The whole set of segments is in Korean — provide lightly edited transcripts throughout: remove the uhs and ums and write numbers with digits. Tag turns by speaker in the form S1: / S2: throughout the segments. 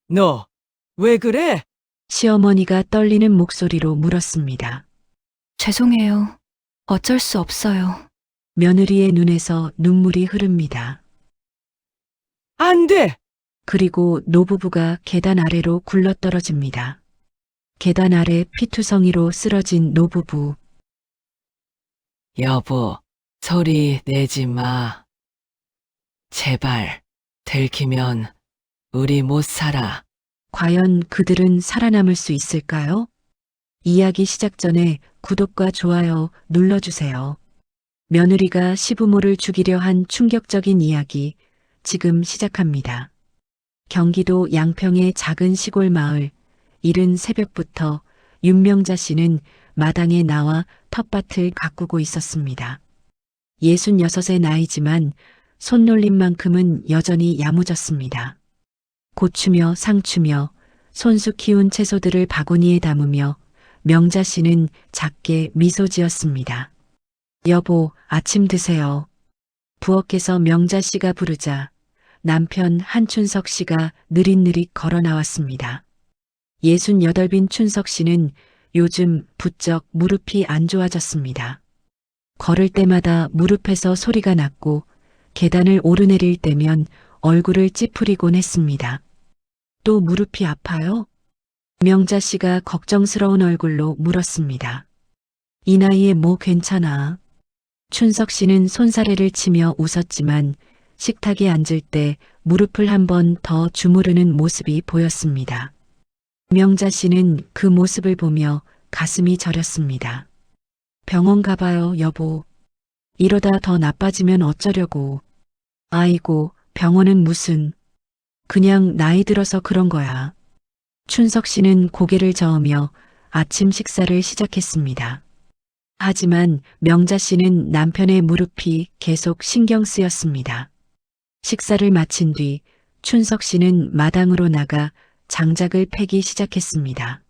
S1: 너, 왜 그래?
S2: 시어머니가 떨리는 목소리로 물었습니다.
S3: 죄송해요. 어쩔 수 없어요.
S2: 며느리의 눈에서 눈물이 흐릅니다.
S1: 안 돼!
S2: 그리고 노부부가 계단 아래로 굴러떨어집니다. 계단 아래 피투성이로 쓰러진 노부부.
S1: 여보, 소리 내지 마. 제발, 들키면 우리 못 살아.
S2: 과연 그들은 살아남을 수 있을까요? 이야기 시작 전에 구독과 좋아요 눌러주세요. 며느리가 시부모를 죽이려 한 충격적인 이야기 지금 시작합니다. 경기도 양평의 작은 시골 마을, 이른 새벽부터 윤명자 씨는 마당에 나와 텃밭을 가꾸고 있었습니다. 66의 나이지만 손놀림만큼은 여전히 야무졌습니다. 고추며 상추며 손수 키운 채소들을 바구니에 담으며 명자 씨는 작게 미소 지었습니다. 여보, 아침 드세요. 부엌에서 명자 씨가 부르자 남편 한춘석 씨가 느릿느릿 걸어 나왔습니다. 68빈 춘석 씨는 요즘 부쩍 무릎이 안 좋아졌습니다. 걸을 때마다 무릎에서 소리가 났고 계단을 오르내릴 때면 얼굴을 찌푸리곤 했습니다. 또 무릎이 아파요? 명자 씨가 걱정스러운 얼굴로 물었습니다. 이 나이에 뭐 괜찮아. 춘석 씨는 손사래를 치며 웃었지만 식탁에 앉을 때 무릎을 한 번 더 주무르는 모습이 보였습니다. 명자 씨는 그 모습을 보며 가슴이 저렸습니다. 병원 가봐요, 여보. 이러다 더 나빠지면 어쩌려고. 아이고, 병원은 무슨. 그냥 나이 들어서 그런 거야. 춘석 씨는 고개를 저으며 아침 식사를 시작했습니다. 하지만 명자 씨는 남편의 무릎이 계속 신경 쓰였습니다. 식사를 마친 뒤 춘석 씨는 마당으로 나가 장작을 패기 시작했습니다.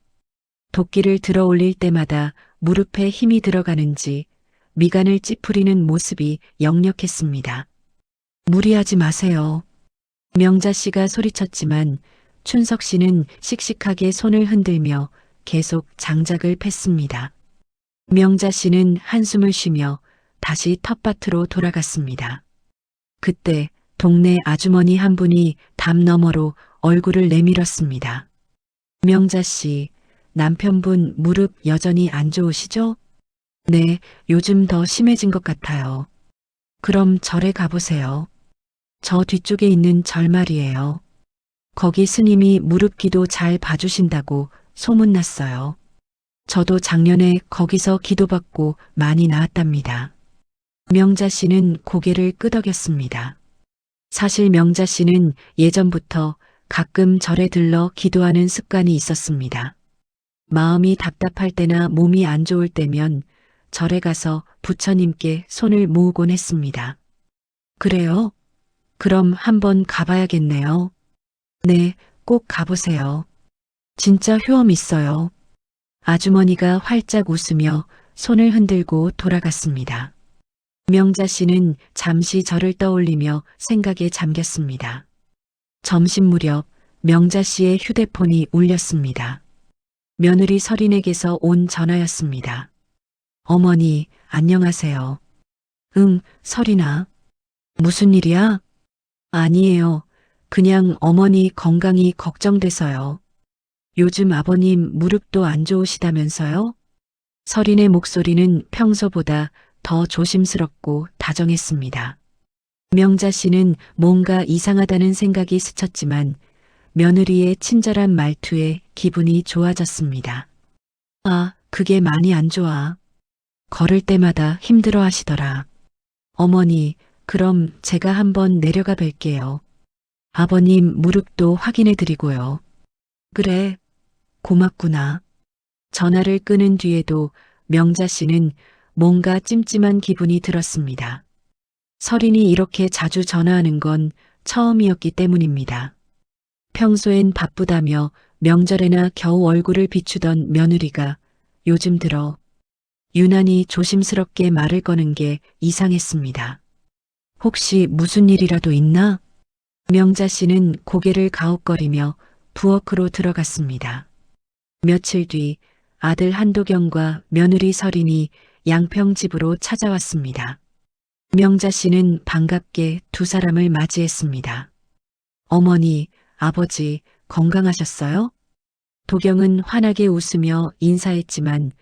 S2: 도끼를 들어 올릴 때마다 무릎에 힘이 들어가는지 미간을 찌푸리는 모습이 역력했습니다. 무리하지 마세요. 명자 씨가 소리쳤지만 춘석 씨는 씩씩하게 손을 흔들며 계속 장작을 팼습니다. 명자 씨는 한숨을 쉬며 다시 텃밭으로 돌아갔습니다. 그때 동네 아주머니 한 분이 담 너머로 얼굴을 내밀었습니다. 명자 씨, 남편분 무릎 여전히 안 좋으시죠? 네, 요즘 더 심해진 것 같아요. 그럼 절에 가보세요. 저 뒤쪽에 있는 절 말이에요. 거기 스님이 무릎 기도 잘 봐주신다고 소문났어요. 저도 작년에 거기서 기도받고 많이 나았답니다. 명자 씨는 고개를 끄덕였습니다. 사실 명자 씨는 예전부터 가끔 절에 들러 기도하는 습관이 있었습니다. 마음이 답답할 때나 몸이 안 좋을 때면 절에 가서 부처님께 손을 모으곤 했습니다. 그래요? 그럼 한번 가봐야겠네요. 네, 꼭 가보세요. 진짜 효험 있어요. 아주머니가 활짝 웃으며 손을 흔들고 돌아갔습니다. 명자 씨는 잠시 저를 떠올리며 생각에 잠겼습니다. 점심 무렵 명자 씨의 휴대폰이 울렸습니다. 며느리 서린에게서 온 전화였습니다. 어머니, 안녕하세요. 응, 서린아. 무슨 일이야? 아니에요. 그냥 어머니 건강이 걱정돼서요. 요즘 아버님 무릎도 안 좋으시다면서요? 서린의 목소리는 평소보다 더 조심스럽고 다정했습니다. 명자 씨는 뭔가 이상하다는 생각이 스쳤지만 며느리의 친절한 말투에 기분이 좋아졌습니다. 아, 그게 많이 안 좋아. 걸을 때마다 힘들어 하시더라. 어머니, 그럼 제가 한번 내려가 뵐게요. 아버님 무릎도 확인해 드리고요. 그래, 고맙구나. 전화를 끊은 뒤에도 명자 씨는 뭔가 찜찜한 기분이 들었습니다. 서린이 이렇게 자주 전화하는 건 처음이었기 때문입니다. 평소엔 바쁘다며 명절에나 겨우 얼굴을 비추던 며느리가 요즘 들어 유난히 조심스럽게 말을 거는 게 이상했습니다. 혹시 무슨 일이라도 있나? 명자 씨는 고개를 가웃거리며 부엌으로 들어갔습니다. 며칠 뒤 아들 한도경과 며느리 설인이 양평 집으로 찾아왔습니다. 명자 씨는 반갑게 두 사람을 맞이했습니다. 어머니, 아버지, 건강하셨어요? 도경은 환하게 웃으며 인사했지만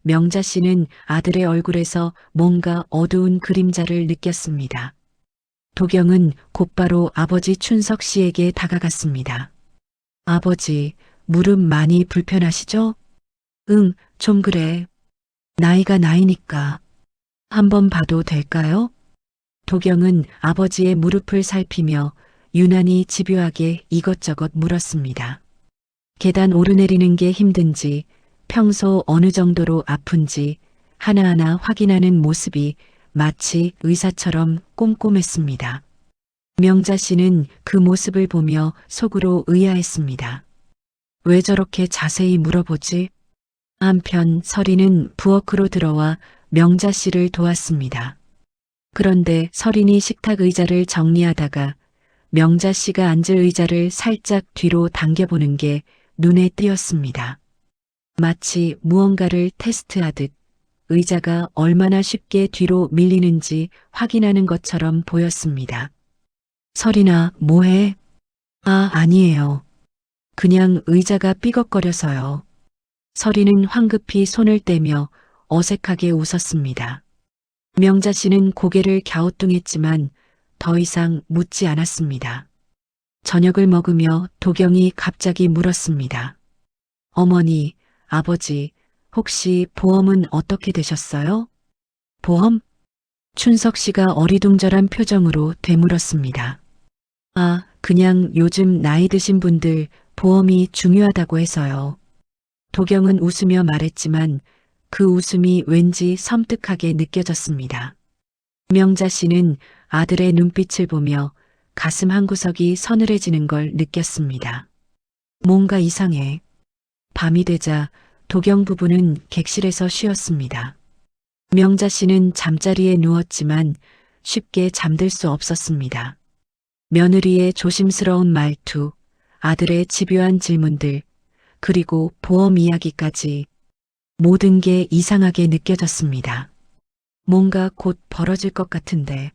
S2: 명자 씨는 아들의 얼굴에서 뭔가 어두운 그림자를 느꼈습니다. 도경은 곧바로 아버지 춘석 씨에게 다가갔습니다. 아버지, 무릎 많이 불편하시죠? 응, 좀 그래. 나이가 나이니까. 한번 봐도 될까요? 도경은 아버지의 무릎을 살피며 유난히 집요하게 이것저것 물었습니다. 계단 오르내리는 게 힘든지, 평소 어느 정도로 아픈지 하나하나 확인하는 모습이 마치 의사처럼 꼼꼼했습니다. 명자 씨는 그 모습을 보며 속으로 의아했습니다. 왜 저렇게 자세히 물어보지? 한편 설인은 부엌으로 들어와 명자 씨를 도왔습니다. 그런데 설인이 식탁 의자를 정리하다가 명자 씨가 앉을 의자를 살짝 뒤로 당겨보는 게 눈에 띄었습니다. 마치 무언가를 테스트하듯 의자가 얼마나 쉽게 뒤로 밀리는지 확인하는 것처럼 보였습니다. 설인아, 뭐해? 아, 아니에요. 그냥 의자가 삐걱거려서요. 설인은 황급히 손을 떼며 어색하게 웃었습니다. 명자 씨는 고개를 갸우뚱했지만 더 이상 묻지 않았습니다. 저녁을 먹으며 도경이 갑자기 물었습니다. 어머니, 아버지, 혹시 보험은 어떻게 되셨어요? 보험? 춘석 씨가 어리둥절한 표정으로 되물었습니다. 아, 그냥 요즘 나이 드신 분들 보험이 중요하다고 해서요. 도경은 웃으며 말했지만 그 웃음이 왠지 섬뜩하게 느껴졌습니다. 명자 씨는 아들의 눈빛을 보며 가슴 한구석이 서늘해지는 걸 느꼈습니다. 뭔가 이상해. 밤이 되자 도경 부부는 객실에서 쉬었습니다. 명자 씨는 잠자리에 누웠지만 쉽게 잠들 수 없었습니다. 며느리의 조심스러운 말투, 아들의 집요한 질문들, 그리고 보험 이야기까지 모든 게 이상하게 느껴졌습니다. 뭔가 곧 벌어질 것 같은데.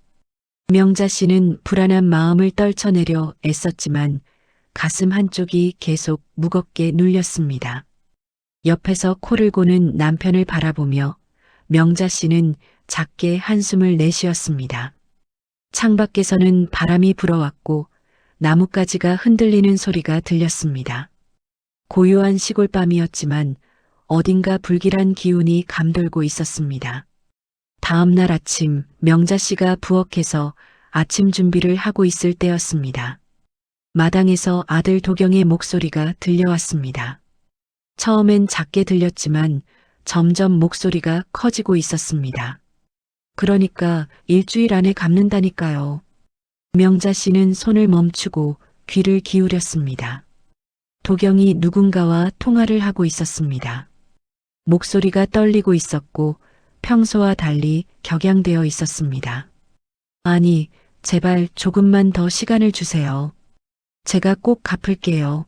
S2: 명자 씨는 불안한 마음을 떨쳐내려 애썼지만 가슴 한쪽이 계속 무겁게 눌렸습니다. 옆에서 코를 고는 남편을 바라보며 명자 씨는 작게 한숨을 내쉬었습니다. 창밖에서는 바람이 불어왔고 나뭇가지가 흔들리는 소리가 들렸습니다. 고요한 시골밤이었지만 어딘가 불길한 기운이 감돌고 있었습니다. 다음 날 아침 명자 씨가 부엌에서 아침 준비를 하고 있을 때였습니다. 마당에서 아들 도경의 목소리가 들려왔습니다. 처음엔 작게 들렸지만 점점 목소리가 커지고 있었습니다. 그러니까 일주일 안에 갚는다니까요. 명자 씨는 손을 멈추고 귀를 기울였습니다. 도경이 누군가와 통화를 하고 있었습니다. 목소리가 떨리고 있었고 평소와 달리 격양되어 있었습니다. 아니, 제발 조금만 더 시간을 주세요. 제가 꼭 갚을게요.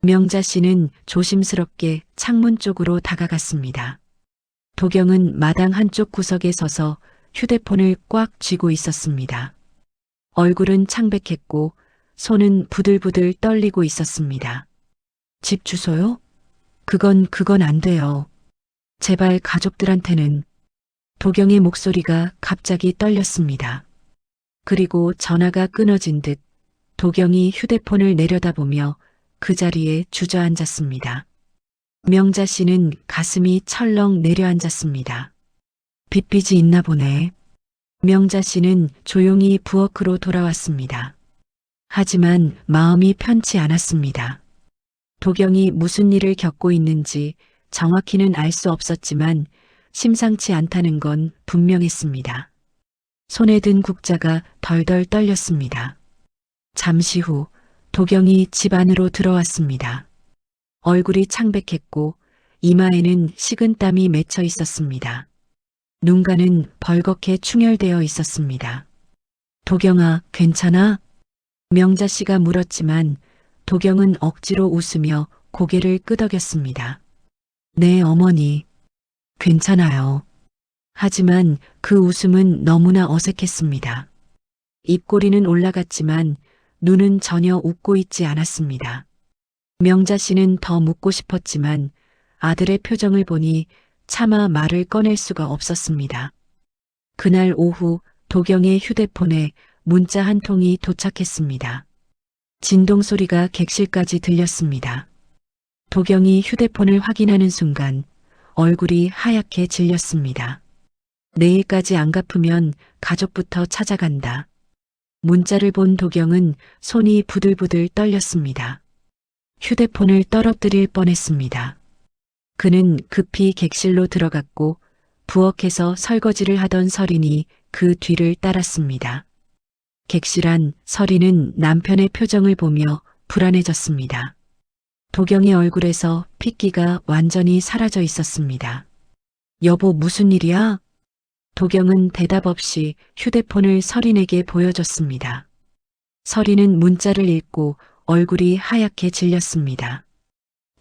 S2: 명자 씨는 조심스럽게 창문 쪽으로 다가갔습니다. 도경은 마당 한쪽 구석에 서서 휴대폰을 꽉 쥐고 있었습니다. 얼굴은 창백했고 손은 부들부들 떨리고 있었습니다. 집 주소요? 그건 안 돼요. 제발 가족들한테는. 도경의 목소리가 갑자기 떨렸습니다. 그리고 전화가 끊어진 듯 도경이 휴대폰을 내려다보며 그 자리에 주저앉았습니다. 명자 씨는 가슴이 철렁 내려앉았습니다. 빚이 있나 보네. 명자 씨는 조용히 부엌으로 돌아왔습니다. 하지만 마음이 편치 않았습니다. 도경이 무슨 일을 겪고 있는지 정확히는 알 수 없었지만 심상치 않다는 건 분명했습니다. 손에 든 국자가 덜덜 떨렸습니다. 잠시 후 도경이 집 안으로 들어왔습니다. 얼굴이 창백했고 이마에는 식은땀이 맺혀 있었습니다. 눈가는 벌겋게 충혈되어 있었습니다. 도경아, 괜찮아? 명자 씨가 물었지만 도경은 억지로 웃으며 고개를 끄덕였습니다. 네, 어머니. 괜찮아요. 하지만 그 웃음은 너무나 어색했습니다. 입꼬리는 올라갔지만 눈은 전혀 웃고 있지 않았습니다. 명자 씨는 더 묻고 싶었지만 아들의 표정을 보니 차마 말을 꺼낼 수가 없었습니다. 그날 오후 도경의 휴대폰에 문자 한 통이 도착했습니다. 진동 소리가 객실까지 들렸습니다. 도경이 휴대폰을 확인하는 순간 얼굴이 하얗게 질렸습니다. 내일까지 안 갚으면 가족부터 찾아간다. 문자를 본 도경은 손이 부들부들 떨렸습니다. 휴대폰을 떨어뜨릴 뻔했습니다. 그는 급히 객실로 들어갔고 부엌에서 설거지를 하던 설인이 그 뒤를 따랐습니다. 객실 안 설인은 남편의 표정을 보며 불안해졌습니다. 도경의 얼굴에서 핏기가 완전히 사라져 있었습니다. 여보, 무슨 일이야? 도경은 대답 없이 휴대폰을 설인에게 보여줬습니다. 설인은 문자를 읽고 얼굴이 하얗게 질렸습니다.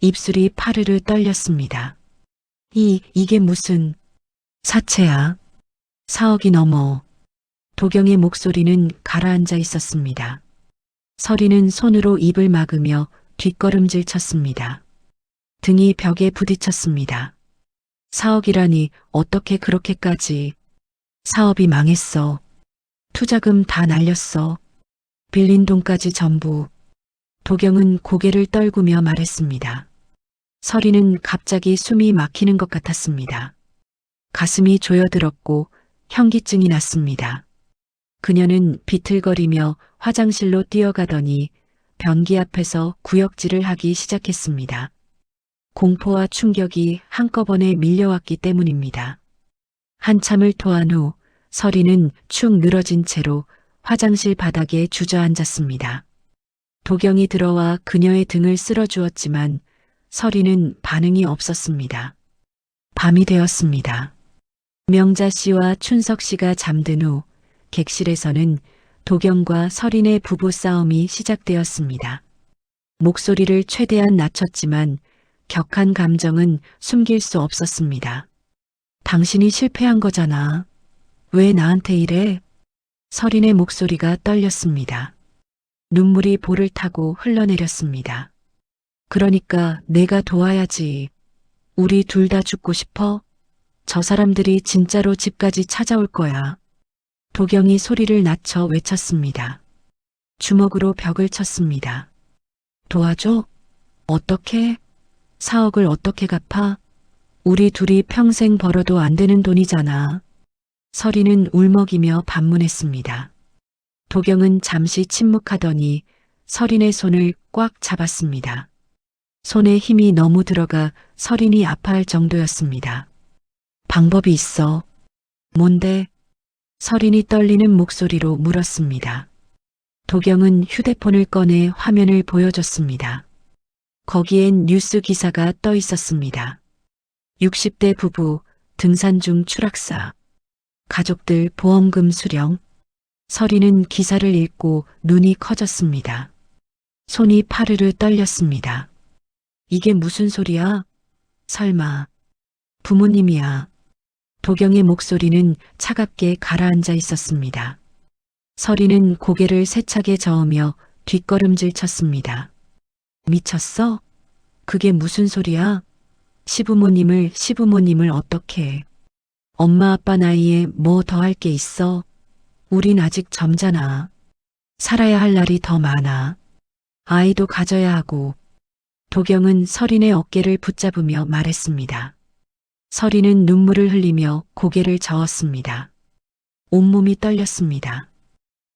S2: 입술이 파르르 떨렸습니다. 이게 무슨 사채야? 4억이 넘어. 도경의 목소리는 가라앉아 있었습니다. 설인은 손으로 입을 막으며 뒷걸음질 쳤습니다. 등이 벽에 부딪혔습니다. 4억이라니 어떻게 그렇게까지. 사업이 망했어. 투자금 다 날렸어. 빌린 돈까지 전부. 도경은 고개를 떨구며 말했습니다. 설이는 갑자기 숨이 막히는 것 같았습니다. 가슴이 조여들었고 현기증이 났습니다. 그녀는 비틀거리며 화장실로 뛰어가더니 변기 앞에서 구역질을 하기 시작했습니다. 공포와 충격이 한꺼번에 밀려왔기 때문입니다. 한참을 토한 후 설이는 축 늘어진 채로 화장실 바닥에 주저앉았습니다. 도경이 들어와 그녀의 등을 쓸어주었지만 설이는 반응이 없었습니다. 밤이 되었습니다. 명자 씨와 춘석 씨가 잠든 후 객실에서는 도경과 설인의 부부 싸움이 시작되었습니다. 목소리를 최대한 낮췄지만 격한 감정은 숨길 수 없었습니다. 당신이 실패한 거잖아. 왜 나한테 이래? 설인의 목소리가 떨렸습니다. 눈물이 볼을 타고 흘러내렸습니다. 그러니까 내가 도와야지. 우리 둘 다 죽고 싶어? 저 사람들이 진짜로 집까지 찾아올 거야. 도경이 소리를 낮춰 외쳤습니다. 주먹으로 벽을 쳤습니다. 도와줘? 어떻게? 4억을 어떻게 갚아? 우리 둘이 평생 벌어도 안 되는 돈이잖아. 설이는 울먹이며 반문했습니다. 도경은 잠시 침묵하더니 설인의 손을 꽉 잡았습니다. 손에 힘이 너무 들어가 설인이 아파할 정도였습니다. 방법이 있어. 뭔데? 설인이 떨리는 목소리로 물었습니다. 도경은 휴대폰을 꺼내 화면을 보여줬습니다. 거기엔 뉴스 기사가 떠 있었습니다. 60대 부부 등산 중 추락사. 가족들 보험금 수령. 설이는 기사를 읽고 눈이 커졌습니다. 손이 파르르 떨렸습니다. 이게 무슨 소리야? 설마 부모님이야. 도경의 목소리는 차갑게 가라앉아 있었습니다. 설이는 고개를 세차게 저으며 뒷걸음질 쳤습니다. 미쳤어? 그게 무슨 소리야? 시부모님을 어떻게? 엄마 아빠 나이에 뭐 더 할 게 있어? 우린 아직 젊잖아. 살아야 할 날이 더 많아. 아이도 가져야 하고. 도경은 설인의 어깨를 붙잡으며 말했습니다. 설이는 눈물을 흘리며 고개를 저었습니다. 온몸이 떨렸습니다.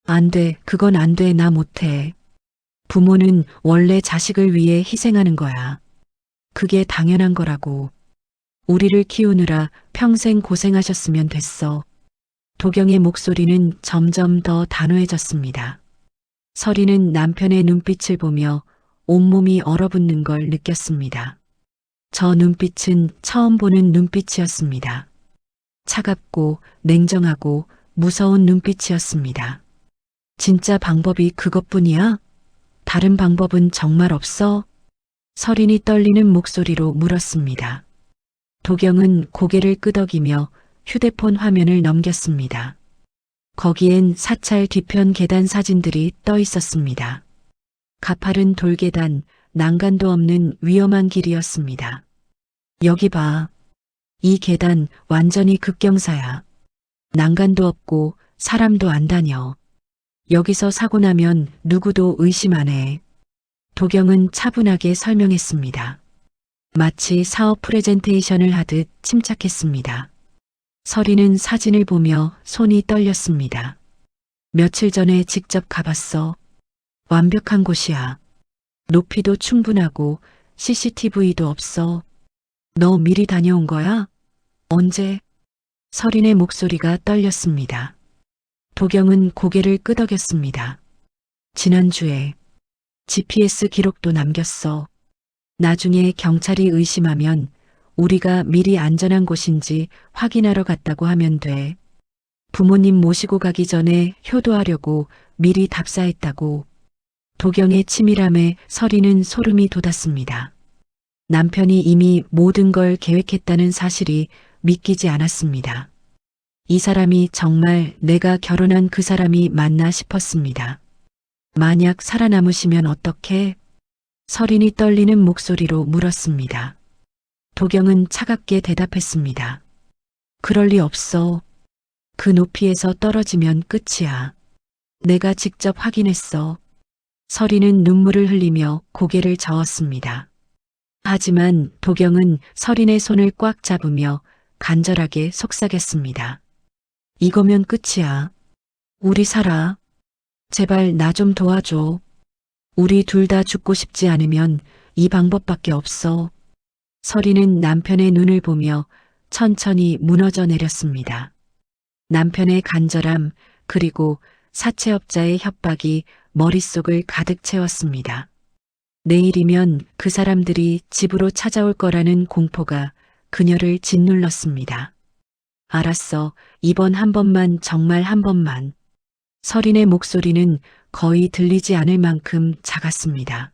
S2: 안 돼, 그건 안 돼, 나 못해. 부모는 원래 자식을 위해 희생하는 거야. 그게 당연한 거라고. 우리를 키우느라 평생 고생하셨으면 됐어. 도경의 목소리는 점점 더 단호해졌습니다. 설이는 남편의 눈빛을 보며 온몸이 얼어붙는 걸 느꼈습니다. 저 눈빛은 처음 보는 눈빛이었습니다. 차갑고 냉정하고 무서운 눈빛이었습니다. 진짜 방법이 그것뿐이야? 다른 방법은 정말 없어? 설인이 떨리는 목소리로 물었습니다. 도경은 고개를 끄덕이며 휴대폰 화면을 넘겼습니다. 거기엔 사찰 뒤편 계단 사진들이 떠 있었습니다. 가파른 돌계단, 난간도 없는 위험한 길이었습니다. 여기 봐. 이 계단 완전히 급경사야. 난간도 없고 사람도 안 다녀. 여기서 사고 나면 누구도 의심 안 해. 도경은 차분하게 설명했습니다. 마치 사업 프레젠테이션을 하듯 침착했습니다. 설이는 사진을 보며 손이 떨렸습니다. 며칠 전에 직접 가봤어. 완벽한 곳이야. 높이도 충분하고 CCTV도 없어. 너 미리 다녀온 거야? 언제? 설인의 목소리가 떨렸습니다. 도경은 고개를 끄덕였습니다. 지난주에 GPS 기록도 남겼어. 나중에 경찰이 의심하면 우리가 미리 안전한 곳인지 확인하러 갔다고 하면 돼. 부모님 모시고 가기 전에 효도하려고 미리 답사했다고. 도경의 치밀함에 설이는 소름이 돋았습니다. 남편이 이미 모든 걸 계획했다는 사실이 믿기지 않았습니다. 이 사람이 정말 내가 결혼한 그 사람이 맞나 싶었습니다. 만약 살아남으시면 어떡해? 설인이 떨리는 목소리로 물었습니다. 도경은 차갑게 대답했습니다. 그럴 리 없어. 그 높이에서 떨어지면 끝이야. 내가 직접 확인했어. 설인은 눈물을 흘리며 고개를 저었습니다. 하지만 도경은 설인의 손을 꽉 잡으며 간절하게 속삭였습니다. 이거면 끝이야. 우리 살아. 제발 나 좀 도와줘. 우리 둘 다 죽고 싶지 않으면 이 방법밖에 없어. 설이는 남편의 눈을 보며 천천히 무너져 내렸습니다. 남편의 간절함 그리고 사채업자의 협박이 머릿속을 가득 채웠습니다. 내일이면 그 사람들이 집으로 찾아올 거라는 공포가 그녀를 짓눌렀습니다. 알았어. 이번 한 번만, 정말 한 번만. 설인의 목소리는 거의 들리지 않을 만큼 작았습니다.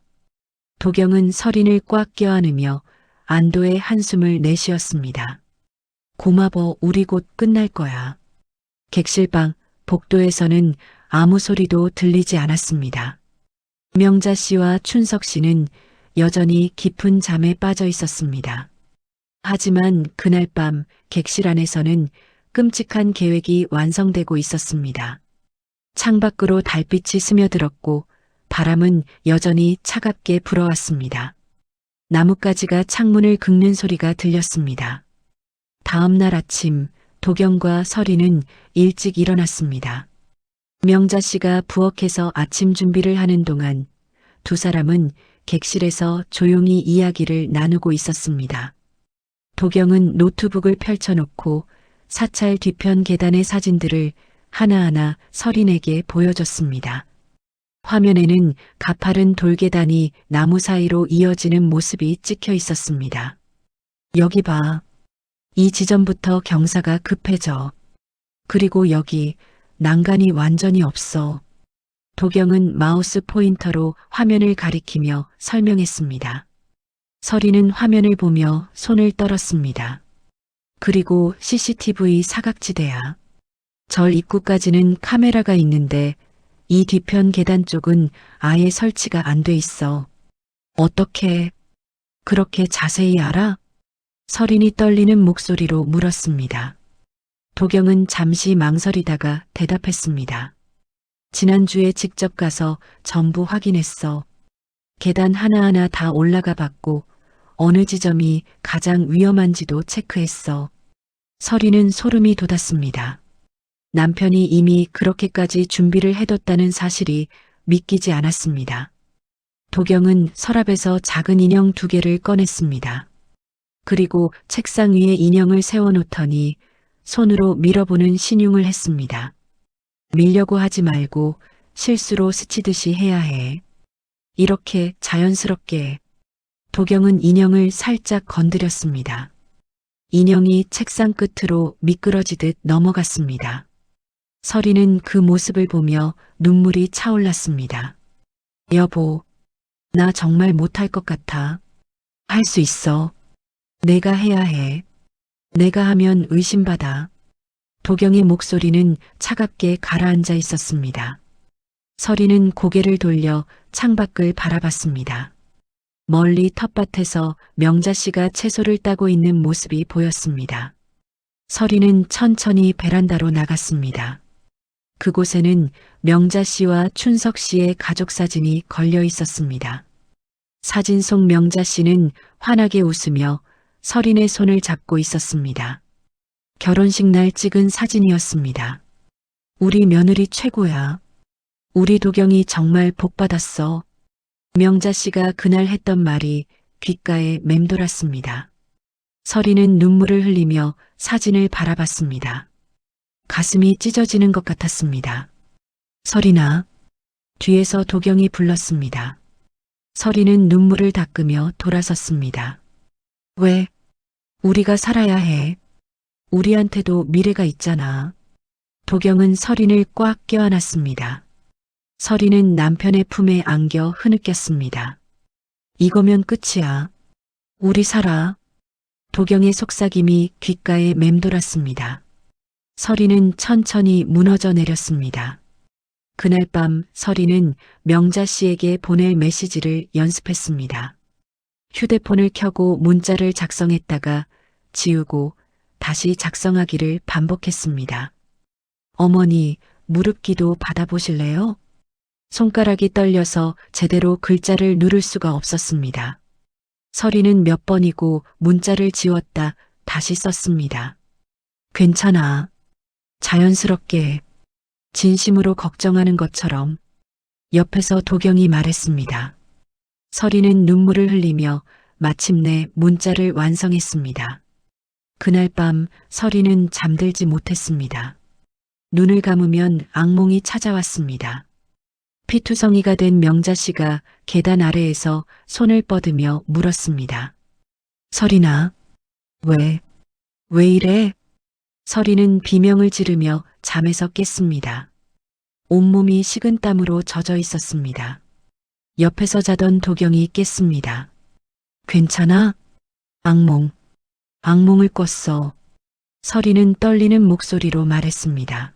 S2: 도경은 설인을 꽉 껴안으며 안도의 한숨을 내쉬었습니다. 고마워, 우리 곧 끝날 거야. 객실방, 복도에서는 아무 소리도 들리지 않았습니다. 명자 씨와 춘석 씨는 여전히 깊은 잠에 빠져 있었습니다. 하지만 그날 밤 객실 안에서는 끔찍한 계획이 완성되고 있었습니다. 창밖으로 달빛이 스며들었고 바람은 여전히 차갑게 불어왔습니다. 나뭇가지가 창문을 긁는 소리가 들렸습니다. 다음 날 아침 도경과 설이는 일찍 일어났습니다. 명자 씨가 부엌에서 아침 준비를 하는 동안 두 사람은 객실에서 조용히 이야기를 나누고 있었습니다. 도경은 노트북을 펼쳐놓고 사찰 뒤편 계단의 사진들을 하나하나 설인에게 보여줬습니다. 화면에는 가파른 돌계단이 나무 사이로 이어지는 모습이 찍혀 있었습니다. 여기 봐. 이 지점부터 경사가 급해져. 그리고 여기 난간이 완전히 없어. 도경은 마우스 포인터로 화면을 가리키며 설명했습니다. 설이는 화면을 보며 손을 떨었습니다. 그리고 CCTV 사각지대야. 절 입구까지는 카메라가 있는데 이 뒤편 계단 쪽은 아예 설치가 안 돼 있어. 어떻게 그렇게 자세히 알아? 설인이 떨리는 목소리로 물었습니다. 도경은 잠시 망설이다가 대답했습니다. 지난주에 직접 가서 전부 확인했어. 계단 하나하나 다 올라가 봤고 어느 지점이 가장 위험한지도 체크했어. 설이는 소름이 돋았습니다. 남편이 이미 그렇게까지 준비를 해뒀다는 사실이 믿기지 않았습니다. 도경은 서랍에서 작은 인형 2개를 꺼냈습니다. 그리고 책상 위에 인형을 세워놓더니 손으로 밀어보는 신용을 했습니다. 밀려고 하지 말고 실수로 스치듯이 해야 해. 이렇게 자연스럽게. 도경은 인형을 살짝 건드렸습니다. 인형이 책상 끝으로 미끄러지듯 넘어갔습니다. 설이는 그 모습을 보며 눈물이 차올랐습니다. 여보, 나 정말 못할 것 같아. 할 수 있어. 내가 해야 해. 내가 하면 의심받아. 도경의 목소리는 차갑게 가라앉아 있었습니다. 서리는 고개를 돌려 창밖을 바라봤습니다. 멀리 텃밭에서 명자 씨가 채소를 따고 있는 모습이 보였습니다. 서리는 천천히 베란다로 나갔습니다. 그곳에는 명자 씨와 춘석 씨의 가족 사진이 걸려 있었습니다. 사진 속 명자 씨는 환하게 웃으며 서린의 손을 잡고 있었습니다. 결혼식 날 찍은 사진이었습니다. 우리 며느리 최고야. 우리 도경이 정말 복받았어. 명자 씨가 그날 했던 말이 귓가에 맴돌았습니다. 서리는 눈물을 흘리며 사진을 바라봤습니다. 가슴이 찢어지는 것 같았습니다. 서리나. 뒤에서 도경이 불렀습니다. 서리는 눈물을 닦으며 돌아섰습니다. 왜? 우리가 살아야 해. 우리한테도 미래가 있잖아. 도경은 서린을 꽉 껴안았습니다. 서린은 남편의 품에 안겨 흐느꼈습니다. 이거면 끝이야. 우리 살아. 도경의 속삭임이 귓가에 맴돌았습니다. 서린은 천천히 무너져 내렸습니다. 그날 밤 서린은 명자 씨에게 보낼 메시지를 연습했습니다. 휴대폰을 켜고 문자를 작성했다가 지우고 다시 작성하기를 반복했습니다. 어머니, 무릎 기도 받아보실래요? 손가락이 떨려서 제대로 글자를 누를 수가 없었습니다. 서리는 몇 번이고 문자를 지웠다 다시 썼습니다. 괜찮아. 자연스럽게, 진심으로 걱정하는 것처럼. 옆에서 도경이 말했습니다. 서리는 눈물을 흘리며 마침내 문자를 완성했습니다. 그날 밤 서리는 잠들지 못했습니다. 눈을 감으면 악몽이 찾아왔습니다. 피투성이가 된 명자 씨가 계단 아래에서 손을 뻗으며 물었습니다. 서리나, 왜 이래? 서리는 비명을 지르며 잠에서 깼습니다. 온몸이 식은땀으로 젖어 있었습니다. 옆에서 자던 도경이 깼습니다. 괜찮아? 악몽을 꿨어. 서리는 떨리는 목소리로 말했습니다.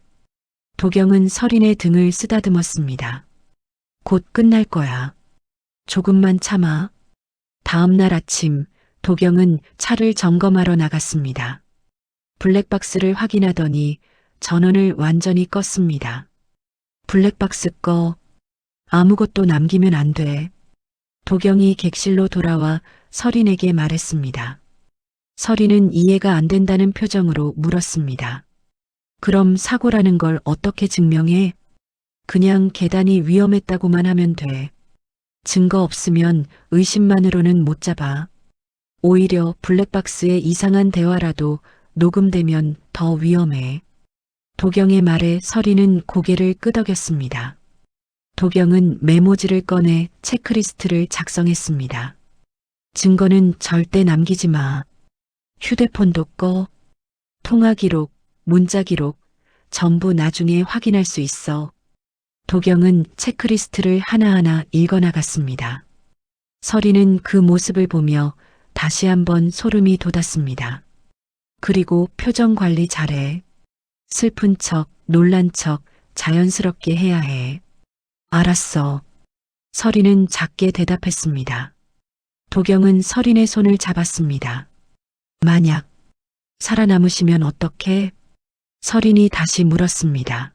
S2: 도경은 서린의 등을 쓰다듬었습니다. 곧 끝날 거야. 조금만 참아. 다음 날 아침, 도경은 차를 점검하러 나갔습니다. 블랙박스를 확인하더니 전원을 완전히 껐습니다. 블랙박스 꺼. 아무것도 남기면 안 돼. 도경이 객실로 돌아와 서린에게 말했습니다. 서린은 이해가 안 된다는 표정으로 물었습니다. 그럼 사고라는 걸 어떻게 증명해? 그냥 계단이 위험했다고만 하면 돼. 증거 없으면 의심만으로는 못 잡아. 오히려 블랙박스의 이상한 대화라도 녹음되면 더 위험해. 도경의 말에 서리는 고개를 끄덕였습니다. 도경은 메모지를 꺼내 체크리스트를 작성했습니다. 증거는 절대 남기지 마. 휴대폰도 꺼. 통화 기록, 문자 기록, 전부 나중에 확인할 수 있어. 도경은 체크리스트를 하나하나 읽어나갔습니다. 서리는 그 모습을 보며 다시 한번 소름이 돋았습니다. 그리고 표정 관리 잘해. 슬픈 척, 놀란 척, 자연스럽게 해야 해. 알았어. 서리는 작게 대답했습니다. 도경은 서린의 손을 잡았습니다. 만약 살아남으시면 어떡해? 서린이 다시 물었습니다.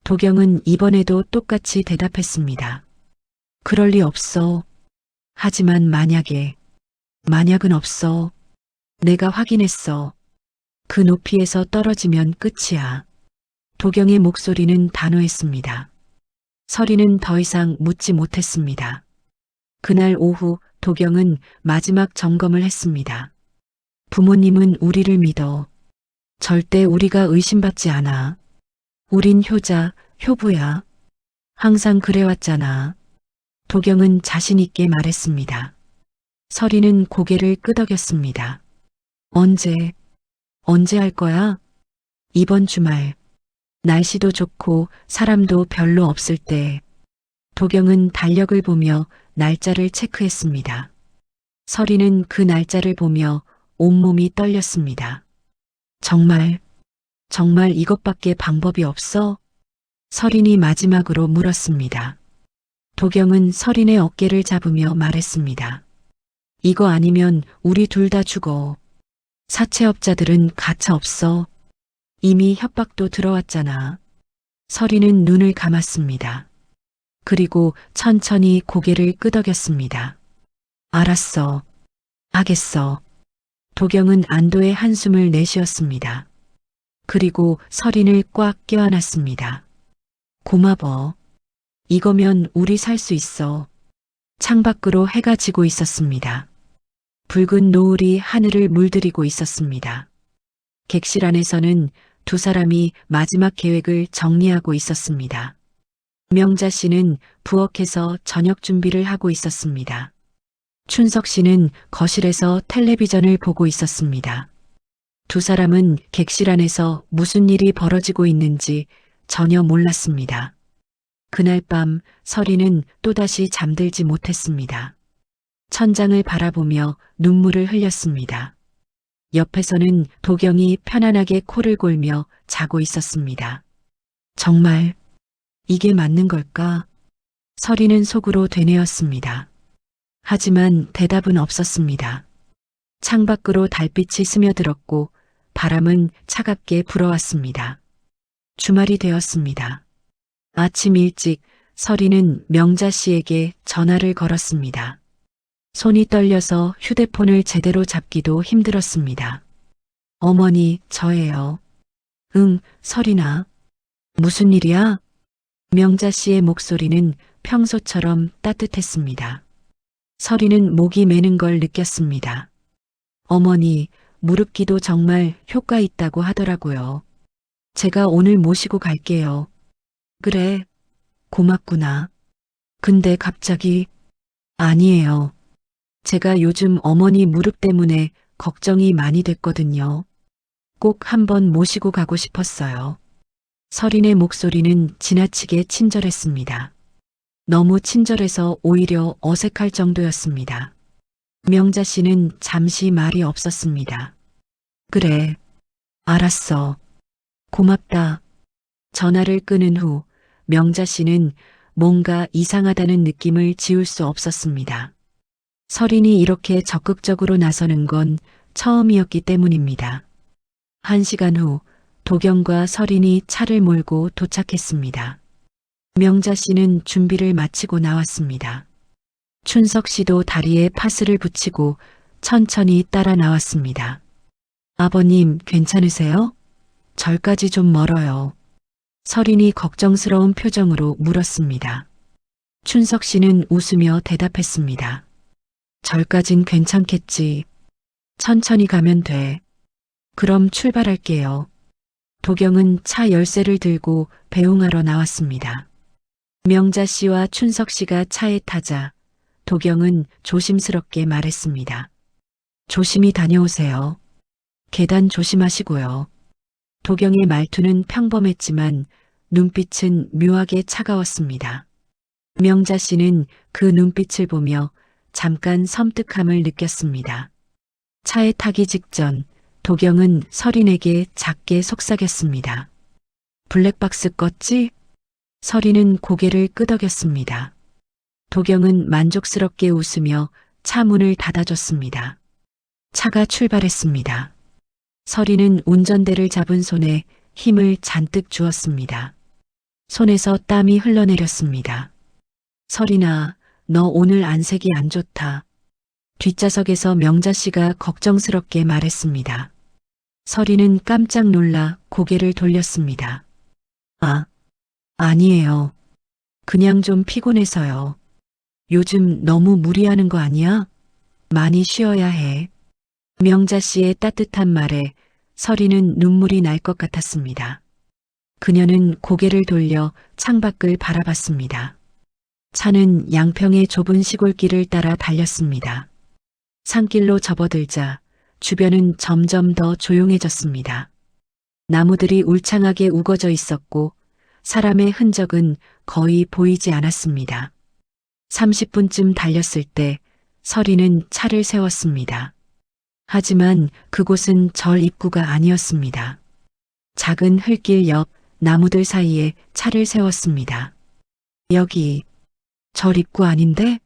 S2: 도경은 이번에도 똑같이 대답했습니다. 그럴 리 없어. 하지만 만약은 없어. 내가 확인했어. 그 높이에서 떨어지면 끝이야. 도경의 목소리는 단호했습니다. 서리는 더 이상 묻지 못했습니다. 그날 오후 도경은 마지막 점검을 했습니다. 부모님은 우리를 믿어. 절대 우리가 의심받지 않아. 우린 효자, 효부야. 항상 그래왔잖아. 도경은 자신 있게 말했습니다. 서리는 고개를 끄덕였습니다. 언제 할 거야? 이번 주말. 날씨도 좋고 사람도 별로 없을 때. 도경은 달력을 보며 날짜를 체크했습니다. 서리는 그 날짜를 보며 온몸이 떨렸습니다. 정말 이것밖에 방법이 없어? 서린이 마지막으로 물었습니다. 도경은 서린의 어깨를 잡으며 말했습니다. 이거 아니면 우리 둘 다 죽어. 사채업자들은 가차 없어. 이미 협박도 들어왔잖아. 서린은 눈을 감았습니다. 그리고 천천히 고개를 끄덕였습니다. 알았어. 하겠어. 도경은 안도의 한숨을 내쉬었습니다. 그리고 서린을 꽉 껴안았습니다. 고마워. 이거면 우리 살 수 있어. 창밖으로 해가 지고 있었습니다. 붉은 노을이 하늘을 물들이고 있었습니다. 객실 안에서는 두 사람이 마지막 계획을 정리하고 있었습니다. 명자 씨는 부엌에서 저녁 준비를 하고 있었습니다. 춘석 씨는 거실에서 텔레비전을 보고 있었습니다. 두 사람은 객실 안에서 무슨 일이 벌어지고 있는지 전혀 몰랐습니다. 그날 밤 서리는 또다시 잠들지 못했습니다. 천장을 바라보며 눈물을 흘렸습니다. 옆에서는 도경이 편안하게 코를 골며 자고 있었습니다. 정말 이게 맞는 걸까? 서리는 속으로 되뇌었습니다. 하지만 대답은 없었습니다. 창밖으로 달빛이 스며들었고 바람은 차갑게 불어왔습니다. 주말이 되었습니다. 아침 일찍 서리는 명자 씨에게 전화를 걸었습니다. 손이 떨려서 휴대폰을 제대로 잡기도 힘들었습니다. 어머니, 저예요. 응, 서리나. 무슨 일이야? 명자 씨의 목소리는 평소처럼 따뜻했습니다. 서리는 목이 메는 걸 느꼈습니다. 어머니, 무릎 기도 정말 효과 있다고 하더라고요. 제가 오늘 모시고 갈게요. 그래, 고맙구나. 근데 갑자기, 아니에요. 제가 요즘 어머니 무릎 때문에 걱정이 많이 됐거든요. 꼭 한번 모시고 가고 싶었어요. 서린의 목소리는 지나치게 친절했습니다. 너무 친절해서 오히려 어색할 정도였습니다. 명자 씨는 잠시 말이 없었습니다. 그래, 알았어. 고맙다. 전화를 끊은 후 명자 씨는 뭔가 이상하다는 느낌을 지울 수 없었습니다. 서린이 이렇게 적극적으로 나서는 건 처음이었기 때문입니다. 1시간 후 도경과 서린이 차를 몰고 도착했습니다. 명자 씨는 준비를 마치고 나왔습니다. 춘석 씨도 다리에 파스를 붙이고 천천히 따라 나왔습니다. 아버님, 괜찮으세요? 절까지 좀 멀어요. 서린이 걱정스러운 표정으로 물었습니다. 춘석 씨는 웃으며 대답했습니다. 절까진 괜찮겠지. 천천히 가면 돼. 그럼 출발할게요. 도경은 차 열쇠를 들고 배웅하러 나왔습니다. 명자 씨와 춘석 씨가 차에 타자 도경은 조심스럽게 말했습니다. 조심히 다녀오세요. 계단 조심하시고요. 도경의 말투는 평범했지만 눈빛은 묘하게 차가웠습니다. 명자 씨는 그 눈빛을 보며 잠깐 섬뜩함을 느꼈습니다. 차에 타기 직전 도경은 서린에게 작게 속삭였습니다. 블랙박스 껐지? 서린은 고개를 끄덕였습니다. 도경은 만족스럽게 웃으며 차 문을 닫아줬습니다. 차가 출발했습니다. 서린은 운전대를 잡은 손에 힘을 잔뜩 주었습니다. 손에서 땀이 흘러내렸습니다. 서린아, 너 오늘 안색이 안 좋다. 뒷좌석에서 명자 씨가 걱정스럽게 말했습니다. 서린은 깜짝 놀라 고개를 돌렸습니다. 아니에요. 그냥 좀 피곤해서요. 요즘 너무 무리하는 거 아니야? 많이 쉬어야 해. 명자 씨의 따뜻한 말에 서린은 눈물이 날 것 같았습니다. 그녀는 고개를 돌려 창밖을 바라봤습니다. 차는 양평의 좁은 시골길을 따라 달렸습니다. 산길로 접어들자 주변은 점점 더 조용해졌습니다. 나무들이 울창하게 우거져 있었고 사람의 흔적은 거의 보이지 않았습니다. 30분쯤 달렸을 때 서리는 차를 세웠습니다. 하지만 그곳은 절 입구가 아니었습니다. 작은 흙길 옆 나무들 사이에 차를 세웠습니다. 여기 절 입구 아닌데?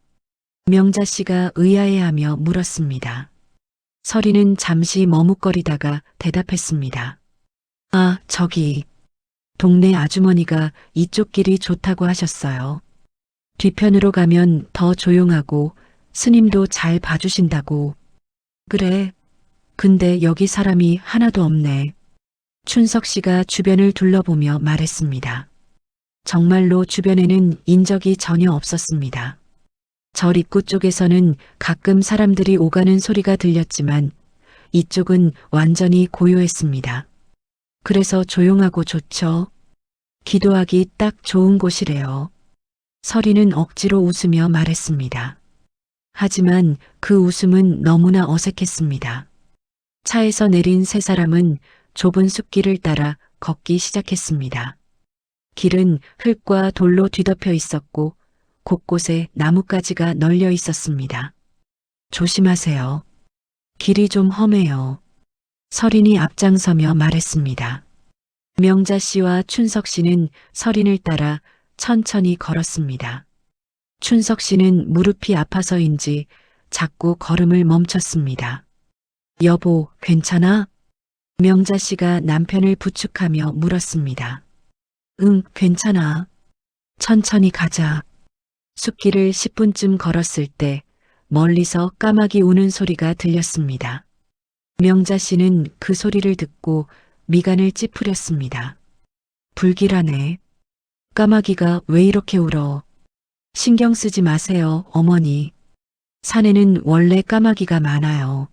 S2: 명자 씨가 의아해하며 물었습니다. 서리는 잠시 머뭇거리다가 대답했습니다. 아, 저기 동네 아주머니가 이쪽 길이 좋다고 하셨어요. 뒤편으로 가면 더 조용하고 스님도 잘 봐주신다고. 그래. 근데 여기 사람이 하나도 없네. 춘석 씨가 주변을 둘러보며 말했습니다. 정말로 주변에는 인적이 전혀 없었습니다. 절 입구 쪽에서는 가끔 사람들이 오가는 소리가 들렸지만 이쪽은 완전히 고요했습니다. 그래서 조용하고 좋죠. 기도하기 딱 좋은 곳이래요. 서리는 억지로 웃으며 말했습니다. 하지만 그 웃음은 너무나 어색했습니다. 차에서 내린 세 사람은 좁은 숲길을 따라 걷기 시작했습니다. 길은 흙과 돌로 뒤덮여 있었고 곳곳에 나뭇가지가 널려 있었습니다. 조심하세요. 길이 좀 험해요. 서린이 앞장서며 말했습니다. 명자 씨와 춘석 씨는 서린을 따라 천천히 걸었습니다. 춘석 씨는 무릎이 아파서인지 자꾸 걸음을 멈췄습니다. 여보, 괜찮아? 명자 씨가 남편을 부축하며 물었습니다. 응, 괜찮아. 천천히 가자. 숲길을 10분쯤 걸었을 때 멀리서 까마귀 우는 소리가 들렸습니다. 명자 씨는 그 소리를 듣고 미간을 찌푸렸습니다. 불길하네. 까마귀가 왜 이렇게 울어? 신경 쓰지 마세요, 어머니. 산에는 원래 까마귀가 많아요.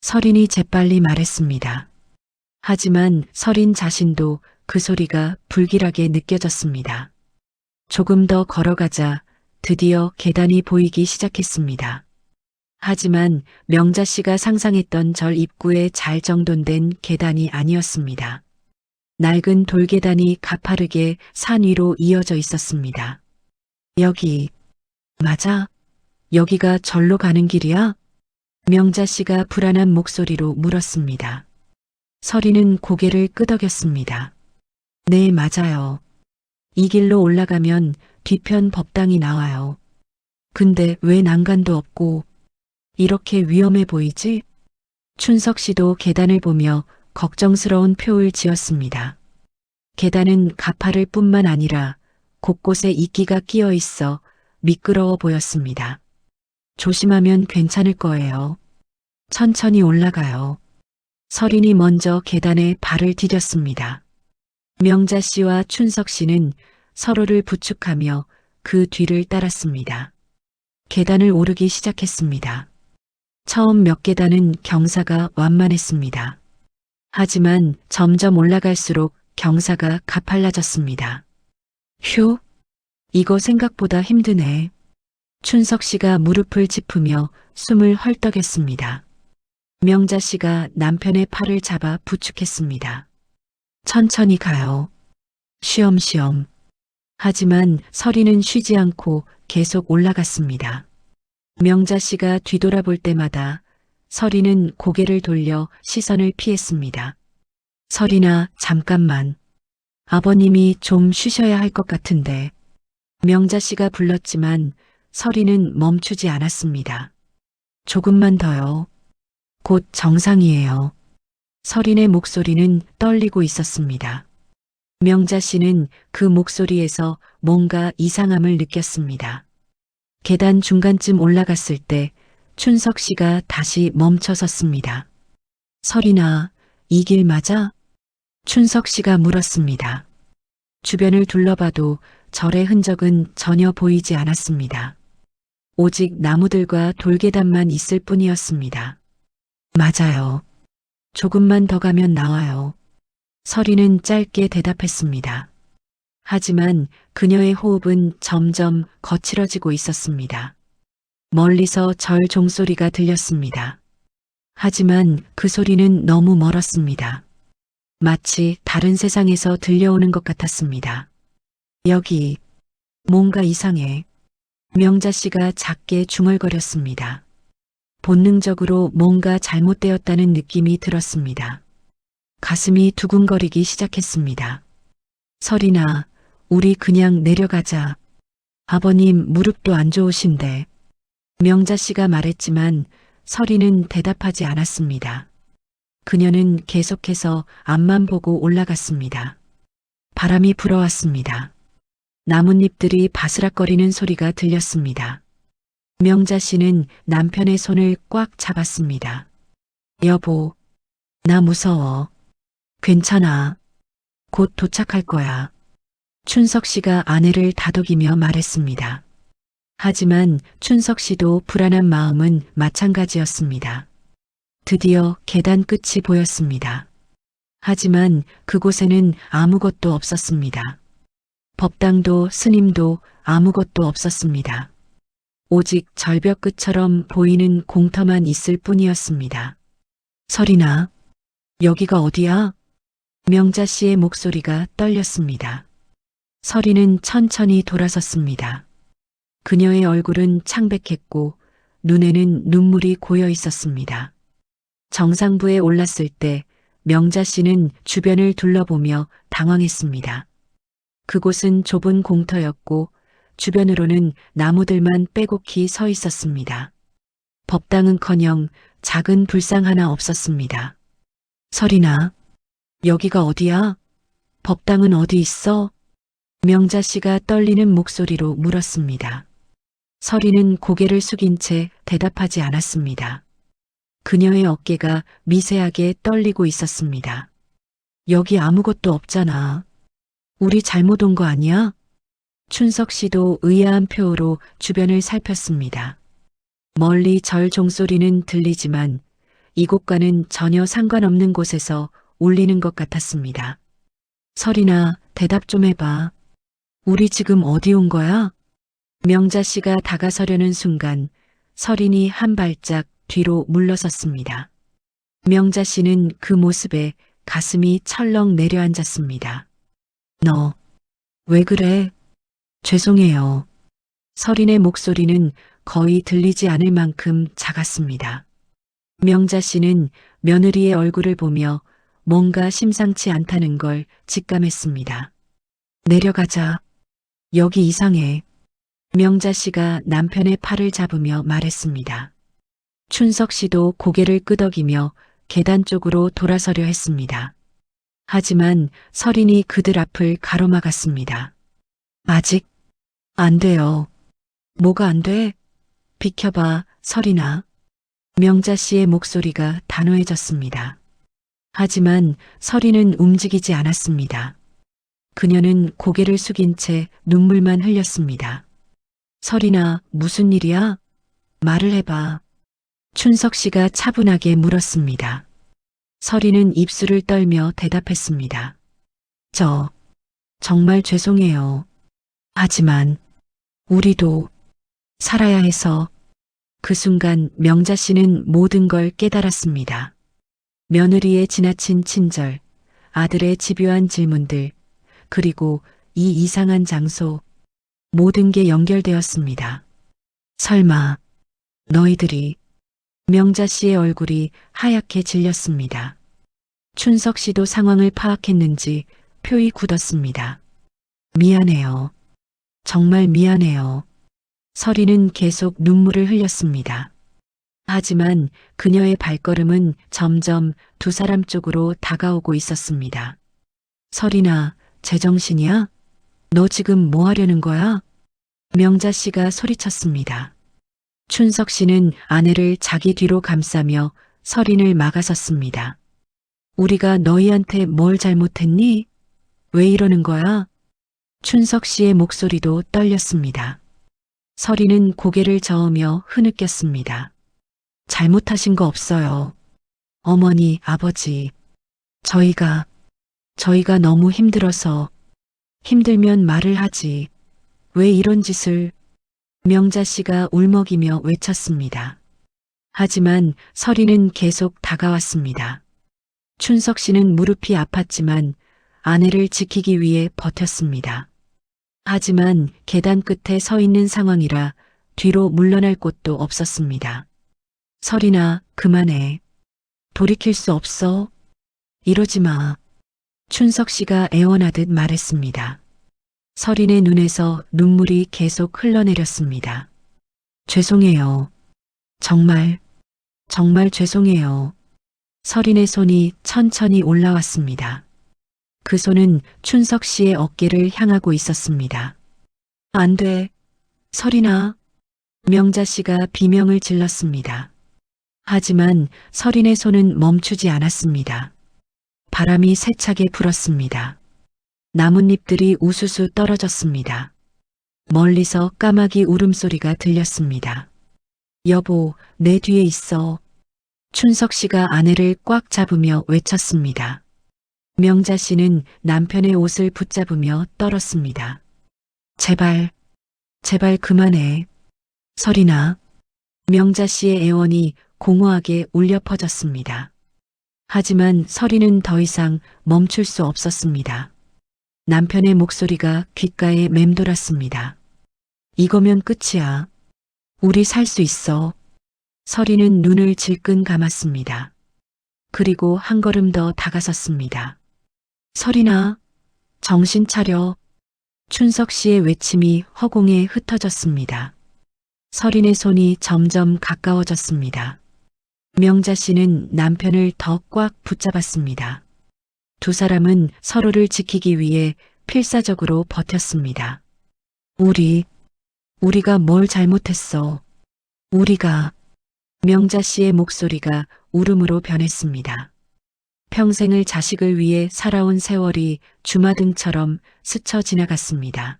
S2: 서린이 재빨리 말했습니다. 하지만 서린 자신도 그 소리가 불길하게 느껴졌습니다. 조금 더 걸어가자 드디어 계단이 보이기 시작했습니다. 하지만 명자 씨가 상상했던 절 입구에 잘 정돈된 계단이 아니었습니다. 낡은 돌계단이 가파르게 산 위로 이어져 있었습니다. 여기, 맞아? 여기가 절로 가는 길이야? 명자 씨가 불안한 목소리로 물었습니다. 서리는 고개를 끄덕였습니다. 네, 맞아요. 이 길로 올라가면 뒤편 법당이 나와요. 근데 왜 난간도 없고 이렇게 위험해 보이지? 춘석 씨도 계단을 보며 걱정스러운 표를 지었습니다. 계단은 가파를 뿐만 아니라 곳곳에 이끼가 끼어 있어 미끄러워 보였습니다. 조심하면 괜찮을 거예요. 천천히 올라가요. 서린이 먼저 계단에 발을 디뎠습니다. 명자 씨와 춘석 씨는 서로를 부축하며 그 뒤를 따랐습니다. 계단을 오르기 시작했습니다. 처음 몇 계단은 경사가 완만했습니다. 하지만 점점 올라갈수록 경사가 가팔라졌습니다. 휴, 이거 생각보다 힘드네. 춘석 씨가 무릎을 짚으며 숨을 헐떡였습니다. 명자 씨가 남편의 팔을 잡아 부축했습니다. 천천히 가요. 쉬엄쉬엄. 하지만 서리는 쉬지 않고 계속 올라갔습니다. 명자 씨가 뒤돌아볼 때마다 서리는 고개를 돌려 시선을 피했습니다. 서리나, 잠깐만. 아버님이 좀 쉬셔야 할 것 같은데. 명자 씨가 불렀지만 서리는 멈추지 않았습니다. 조금만 더요. 곧 정상이에요. 서린의 목소리는 떨리고 있었습니다. 명자 씨는 그 목소리에서 뭔가 이상함을 느꼈습니다. 계단 중간쯤 올라갔을 때 춘석 씨가 다시 멈춰 섰습니다. 서린아, 이 길 맞아? 춘석 씨가 물었습니다. 주변을 둘러봐도 절의 흔적은 전혀 보이지 않았습니다. 오직 나무들과 돌계단만 있을 뿐이었습니다. 맞아요. 조금만 더 가면 나와요. 서리는 짧게 대답했습니다. 하지만 그녀의 호흡은 점점 거칠어지고 있었습니다. 멀리서 절 종소리가 들렸습니다. 하지만 그 소리는 너무 멀었습니다. 마치 다른 세상에서 들려오는 것 같았습니다. 여기, 뭔가 이상해. 명자 씨가 작게 중얼거렸습니다. 본능적으로 뭔가 잘못되었다는 느낌이 들었습니다. 가슴이 두근거리기 시작했습니다. 설이나, 우리 그냥 내려가자. 아버님 무릎도 안 좋으신데. 명자 씨가 말했지만 설이는 대답하지 않았습니다. 그녀는 계속해서 앞만 보고 올라갔습니다. 바람이 불어왔습니다. 나뭇잎들이 바스락거리는 소리가 들렸습니다. 명자 씨는 남편의 손을 꽉 잡았습니다. 여보, 나 무서워. 괜찮아. 곧 도착할 거야. 춘석 씨가 아내를 다독이며 말했습니다. 하지만 춘석 씨도 불안한 마음은 마찬가지였습니다. 드디어 계단 끝이 보였습니다. 하지만 그곳에는 아무것도 없었습니다. 법당도 스님도 아무것도 없었습니다. 오직 절벽 끝처럼 보이는 공터만 있을 뿐이었습니다. 설이나, 여기가 어디야? 명자 씨의 목소리가 떨렸습니다. 설이는 천천히 돌아섰습니다. 그녀의 얼굴은 창백했고 눈에는 눈물이 고여 있었습니다. 정상부에 올랐을 때 명자 씨는 주변을 둘러보며 당황했습니다. 그곳은 좁은 공터였고 주변으로는 나무들만 빼곡히 서 있었습니다. 법당은커녕 작은 불상 하나 없었습니다. 설이나, 여기가 어디야? 법당은 어디 있어? 명자 씨가 떨리는 목소리로 물었습니다. 설이는 고개를 숙인 채 대답하지 않았습니다. 그녀의 어깨가 미세하게 떨리고 있었습니다. 여기 아무것도 없잖아. 우리 잘못 온 거 아니야? 춘석 씨도 의아한 표호로 주변을 살폈습니다. 멀리 절 종소리는 들리지만 이곳과는 전혀 상관없는 곳에서 울리는 것 같았습니다. 설이나, 대답 좀 해봐. 우리 지금 어디 온 거야? 명자 씨가 다가서려는 순간 설인이 한 발짝 뒤로 물러섰습니다. 명자 씨는 그 모습에 가슴이 철렁 내려앉았습니다. 너, 왜 그래? 죄송해요. 설인의 목소리는 거의 들리지 않을 만큼 작았습니다. 명자 씨는 며느리의 얼굴을 보며 뭔가 심상치 않다는 걸 직감했습니다. 내려가자. 여기 이상해. 명자 씨가 남편의 팔을 잡으며 말했습니다. 춘석 씨도 고개를 끄덕이며 계단 쪽으로 돌아서려 했습니다. 하지만 설인이 그들 앞을 가로막았습니다. 아직 안 돼요. 뭐가 안 돼? 비켜봐, 설인아. 명자 씨의 목소리가 단호해졌습니다. 하지만 설인은 움직이지 않았습니다. 그녀는 고개를 숙인 채 눈물만 흘렸습니다. 설인아, 무슨 일이야? 말을 해봐. 춘석 씨가 차분하게 물었습니다. 설인은 입술을 떨며 대답했습니다. 정말 죄송해요. 하지만 우리도 살아야 해서. 그 순간 명자 씨는 모든 걸 깨달았습니다. 며느리의 지나친 친절, 아들의 집요한 질문들, 그리고 이 이상한 장소, 모든 게 연결되었습니다. 설마 너희들이. 명자 씨의 얼굴이 하얗게 질렸습니다. 춘석 씨도 상황을 파악했는지 표이 굳었습니다. 미안해요. 정말 미안해요. 설이는 계속 눈물을 흘렸습니다. 하지만 그녀의 발걸음은 점점 두 사람 쪽으로 다가오고 있었습니다. 설이나, 제정신이야? 너 지금 뭐 하려는 거야? 명자 씨가 소리쳤습니다. 춘석 씨는 아내를 자기 뒤로 감싸며 설인을 막아섰습니다. 우리가 너희한테 뭘 잘못했니? 왜 이러는 거야? 춘석 씨의 목소리도 떨렸습니다. 설인은 고개를 저으며 흐느꼈습니다. 잘못하신 거 없어요. 어머니, 아버지. 저희가 너무 힘들어서. 힘들면 말을 하지. 왜 이런 짓을. 명자 씨가 울먹이며 외쳤습니다. 하지만 설이는 계속 다가왔습니다. 춘석 씨는 무릎이 아팠지만 아내를 지키기 위해 버텼습니다. 하지만 계단 끝에 서 있는 상황이라 뒤로 물러날 곳도 없었습니다. 설이나 그만해. 돌이킬 수 없어. 이러지 마. 춘석 씨가 애원하듯 말했습니다. 설인의 눈에서 눈물이 계속 흘러내렸습니다. 죄송해요. 정말, 정말 죄송해요. 설인의 손이 천천히 올라왔습니다. 그 손은 춘석 씨의 어깨를 향하고 있었습니다. 안 돼. 설인아. 명자 씨가 비명을 질렀습니다. 하지만 설인의 손은 멈추지 않았습니다. 바람이 세차게 불었습니다. 나뭇잎들이 우수수 떨어졌습니다. 멀리서 까마귀 울음소리가 들렸습니다. 여보, 내 뒤에 있어. 춘석 씨가 아내를 꽉 잡으며 외쳤습니다. 명자 씨는 남편의 옷을 붙잡으며 떨었습니다. 제발, 제발 그만해. 설이나. 명자 씨의 애원이 공허하게 울려 퍼졌습니다. 하지만 설이는 더 이상 멈출 수 없었습니다. 남편의 목소리가 귓가에 맴돌았습니다. 이거면 끝이야. 우리 살 수 있어. 설이는 눈을 질끈 감았습니다. 그리고 한 걸음 더 다가섰습니다. 설이나, 정신 차려. 춘석 씨의 외침이 허공에 흩어졌습니다. 설인의 손이 점점 가까워졌습니다. 명자 씨는 남편을 더 꽉 붙잡았습니다. 두 사람은 서로를 지키기 위해 필사적으로 버텼습니다. 우리가 뭘 잘못했어. 우리가. 명자 씨의 목소리가 울음으로 변했습니다. 평생을 자식을 위해 살아온 세월이 주마등처럼 스쳐 지나갔습니다.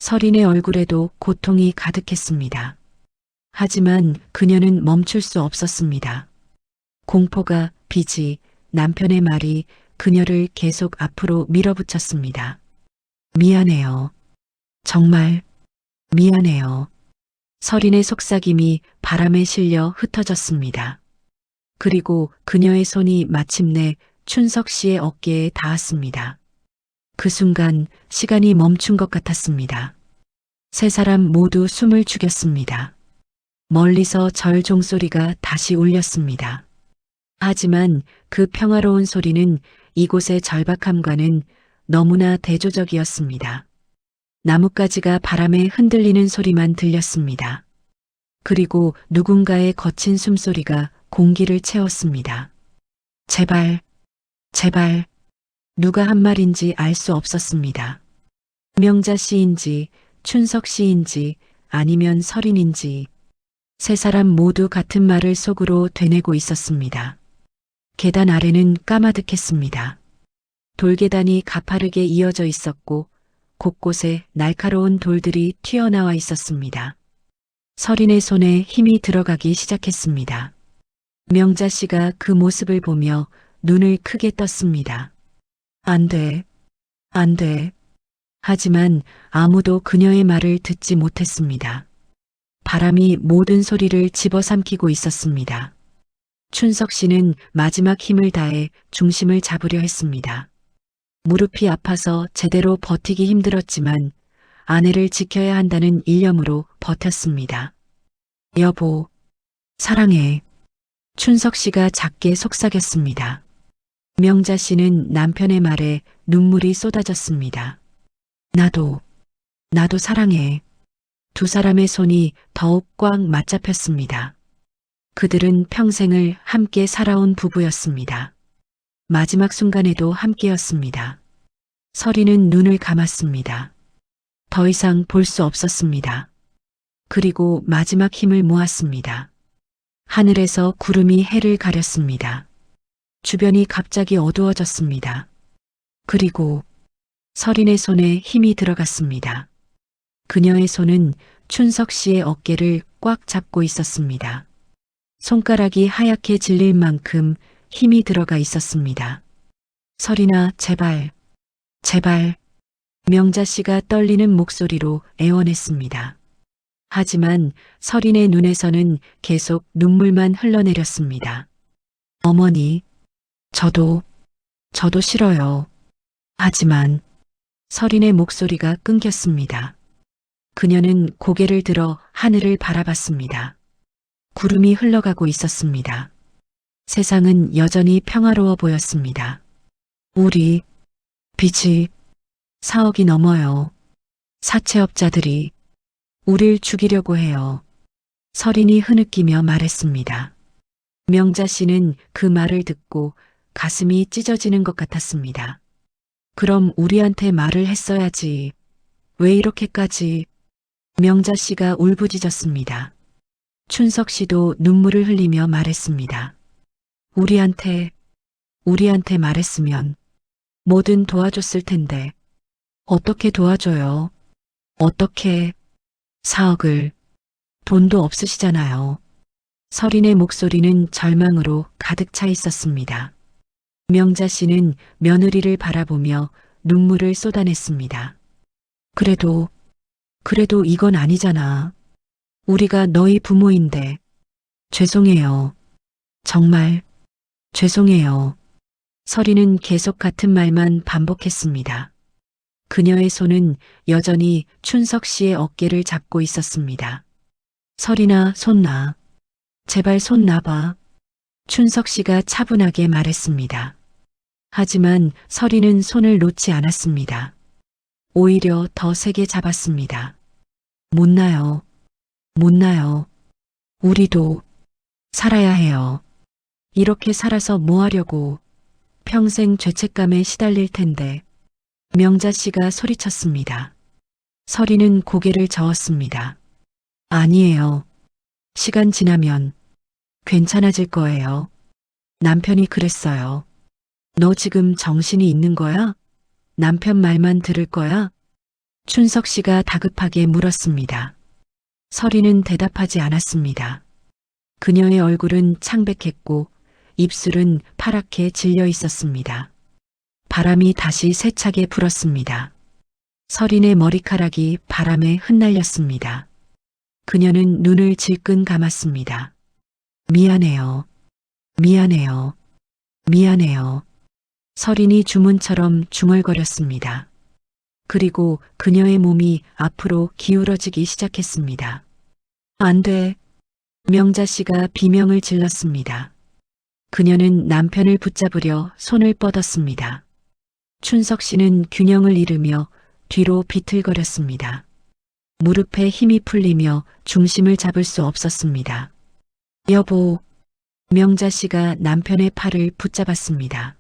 S2: 설인의 얼굴에도 고통이 가득했습니다. 하지만 그녀는 멈출 수 없었습니다. 공포가, 빚이, 남편의 말이 그녀를 계속 앞으로 밀어붙였습니다. 미안해요. 정말 미안해요. 설인의 속삭임이 바람에 실려 흩어졌습니다. 그리고 그녀의 손이 마침내 춘석 씨의 어깨에 닿았습니다. 그 순간 시간이 멈춘 것 같았습니다. 세 사람 모두 숨을 죽였습니다. 멀리서 절 종소리가 다시 울렸습니다. 하지만 그 평화로운 소리는 이곳의 절박함과는 너무나 대조적이었습니다. 나뭇가지가 바람에 흔들리는 소리만 들렸습니다. 그리고 누군가의 거친 숨소리가 공기를 채웠습니다. 제발, 제발, 누가 한 말인지 알 수 없었습니다. 명자 씨인지, 춘석 씨인지, 아니면 설인인지, 세 사람 모두 같은 말을 속으로 되뇌고 있었습니다. 계단 아래는 까마득했습니다. 돌계단이 가파르게 이어져 있었고, 곳곳에 날카로운 돌들이 튀어나와 있었습니다. 설인의 손에 힘이 들어가기 시작했습니다. 명자 씨가 그 모습을 보며 눈을 크게 떴습니다. 안 돼, 안 돼. 하지만 아무도 그녀의 말을 듣지 못했습니다. 바람이 모든 소리를 집어삼키고 있었습니다. 춘석 씨는 마지막 힘을 다해 중심을 잡으려 했습니다. 무릎이 아파서 제대로 버티기 힘들었지만 아내를 지켜야 한다는 일념으로 버텼습니다. 여보, 사랑해. 춘석 씨가 작게 속삭였습니다. 명자 씨는 남편의 말에 눈물이 쏟아졌습니다. 나도 사랑해. 두 사람의 손이 더욱 꽉 맞잡혔습니다. 그들은 평생을 함께 살아온 부부였습니다. 마지막 순간에도 함께였습니다. 설이는 눈을 감았습니다. 더 이상 볼 수 없었습니다. 그리고 마지막 힘을 모았습니다. 하늘에서 구름이 해를 가렸습니다. 주변이 갑자기 어두워졌습니다. 그리고 설인의 손에 힘이 들어갔습니다. 그녀의 손은 춘석 씨의 어깨를 꽉 잡고 있었습니다. 손가락이 하얗게 질릴 만큼 힘이 들어가 있었습니다. 설인아, 제발, 제발. 명자 씨가 떨리는 목소리로 애원했습니다. 하지만 설인의 눈에서는 계속 눈물만 흘러내렸습니다. 어머니, 저도 싫어요. 하지만 설인의 목소리가 끊겼습니다. 그녀는 고개를 들어 하늘을 바라봤습니다. 구름이 흘러가고 있었습니다. 세상은 여전히 평화로워 보였습니다. 우리 빚이 4억이 넘어요. 사채업자들이 우릴 죽이려고 해요. 설인이 흐느끼며 말했습니다. 명자 씨는 그 말을 듣고 가슴이 찢어지는 것 같았습니다. 그럼 우리한테 말을 했어야지. 왜 이렇게까지? 명자 씨가 울부짖었습니다. 춘석 씨도 눈물을 흘리며 말했습니다. 우리한테 말했으면 뭐든 도와줬을 텐데. 어떻게 도와줘요? 어떻게 4억을 돈도 없으시잖아요. 설인의 목소리는 절망으로 가득 차 있었습니다. 명자 씨는 며느리를 바라보며 눈물을 쏟아냈습니다. 그래도 이건 아니잖아. 우리가 너희 부모인데. 죄송해요. 정말 죄송해요. 설인은 계속 같은 말만 반복했습니다. 그녀의 손은 여전히 춘석 씨의 어깨를 잡고 있었습니다. 설인아, 손 놔. 제발 손 놔봐. 춘석 씨가 차분하게 말했습니다. 하지만 설인은 손을 놓지 않았습니다. 오히려 더 세게 잡았습니다. 못 놔요. 못 놔요. 우리도 살아야 해요. 이렇게 살아서 뭐 하려고. 평생 죄책감에 시달릴 텐데. 명자 씨가 소리쳤습니다. 설인은 고개를 저었습니다. 아니에요. 시간 지나면 괜찮아질 거예요. 남편이 그랬어요. 너 지금 정신이 있는 거야? 남편 말만 들을 거야? 춘석 씨가 다급하게 물었습니다. 설인은 대답하지 않았습니다. 그녀의 얼굴은 창백했고 입술은 파랗게 질려 있었습니다. 바람이 다시 세차게 불었습니다. 설인의 머리카락이 바람에 흩날렸습니다. 그녀는 눈을 질끈 감았습니다. 미안해요. 미안해요. 미안해요. 설인이 주문처럼 중얼거렸습니다. 그리고 그녀의 몸이 앞으로 기울어지기 시작했습니다. 안 돼. 명자 씨가 비명을 질렀습니다. 그녀는 남편을 붙잡으려 손을 뻗었습니다. 춘석 씨는 균형을 잃으며 뒤로 비틀거렸습니다. 무릎에 힘이 풀리며 중심을 잡을 수 없었습니다. 여보, 명자 씨가 남편의 팔을 붙잡았습니다.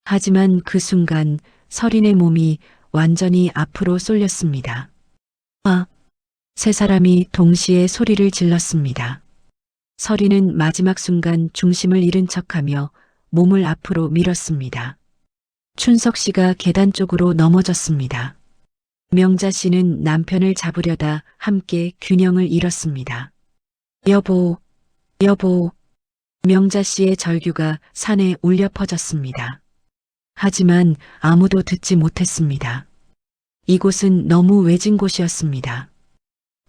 S2: 하지만 그 순간 설인의 몸이 완전히 앞으로 쏠렸습니다. 아! 세 사람이 동시에 소리를 질렀습니다. 설인은 마지막 순간 중심을 잃은 척하며 몸을 앞으로 밀었습니다. 춘석 씨가 계단 쪽으로 넘어졌습니다. 명자 씨는 남편을 잡으려다 함께 균형을 잃었습니다. 여보, 여보. 명자 씨의 절규가 산에 울려 퍼졌습니다. 하지만 아무도 듣지 못했습니다. 이곳은 너무 외진 곳이었습니다.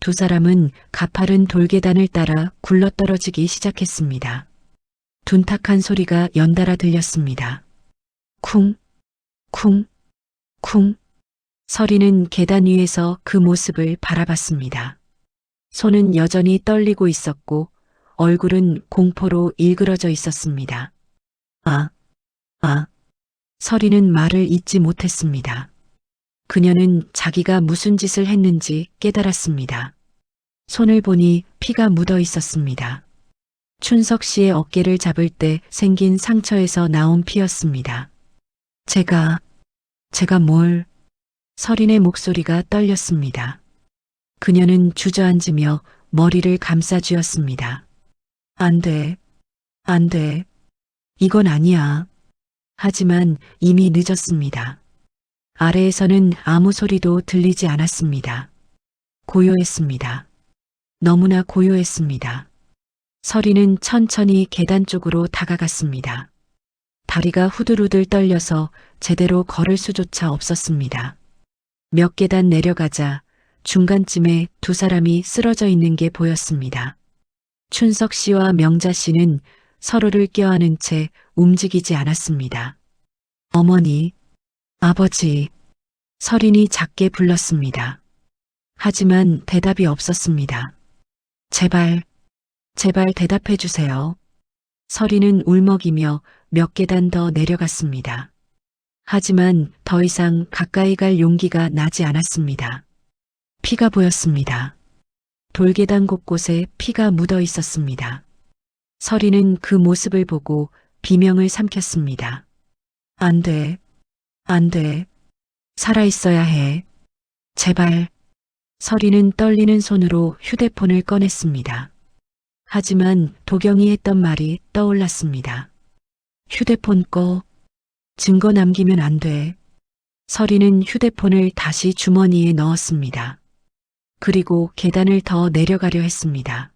S2: 두 사람은 가파른 돌계단을 따라 굴러떨어지기 시작했습니다. 둔탁한 소리가 연달아 들렸습니다. 쿵, 쿵, 쿵. 설인은 계단 위에서 그 모습을 바라봤습니다. 손은 여전히 떨리고 있었고 얼굴은 공포로 일그러져 있었습니다. 설인은 말을 잇지 못했습니다. 그녀는 자기가 무슨 짓을 했는지 깨달았습니다. 손을 보니 피가 묻어 있었습니다. 춘석 씨의 어깨를 잡을 때 생긴 상처에서 나온 피였습니다. 제가 뭘? 설인의 목소리가 떨렸습니다. 그녀는 주저앉으며 머리를 감싸쥐었습니다. 안 돼. 안 돼. 이건 아니야. 하지만 이미 늦었습니다. 아래에서는 아무 소리도 들리지 않았습니다. 고요했습니다. 너무나 고요했습니다. 설인은 천천히 계단 쪽으로 다가갔습니다. 다리가 후들후들 떨려서 제대로 걸을 수조차 없었습니다. 몇 계단 내려가자 중간쯤에 두 사람이 쓰러져 있는 게 보였습니다. 춘석 씨와 명자 씨는 서로를 껴안은 채 움직이지 않았습니다. 어머니, 아버지, 서린이 작게 불렀습니다. 하지만 대답이 없었습니다. 제발, 제발 대답해 주세요. 서린은 울먹이며 몇 계단 더 내려갔습니다. 하지만 더 이상 가까이 갈 용기가 나지 않았습니다. 피가 보였습니다. 돌계단 곳곳에 피가 묻어 있었습니다. 서린은 그 모습을 보고 비명을 삼켰습니다. 안 돼, 안 돼. 살아있어야 해. 제발. 서린은 떨리는 손으로 휴대폰을 꺼냈습니다. 하지만 도경이 했던 말이 떠올랐습니다. 휴대폰 꺼. 증거 남기면 안 돼. 서린은 휴대폰을 다시 주머니에 넣었습니다. 그리고 계단을 더 내려가려 했습니다.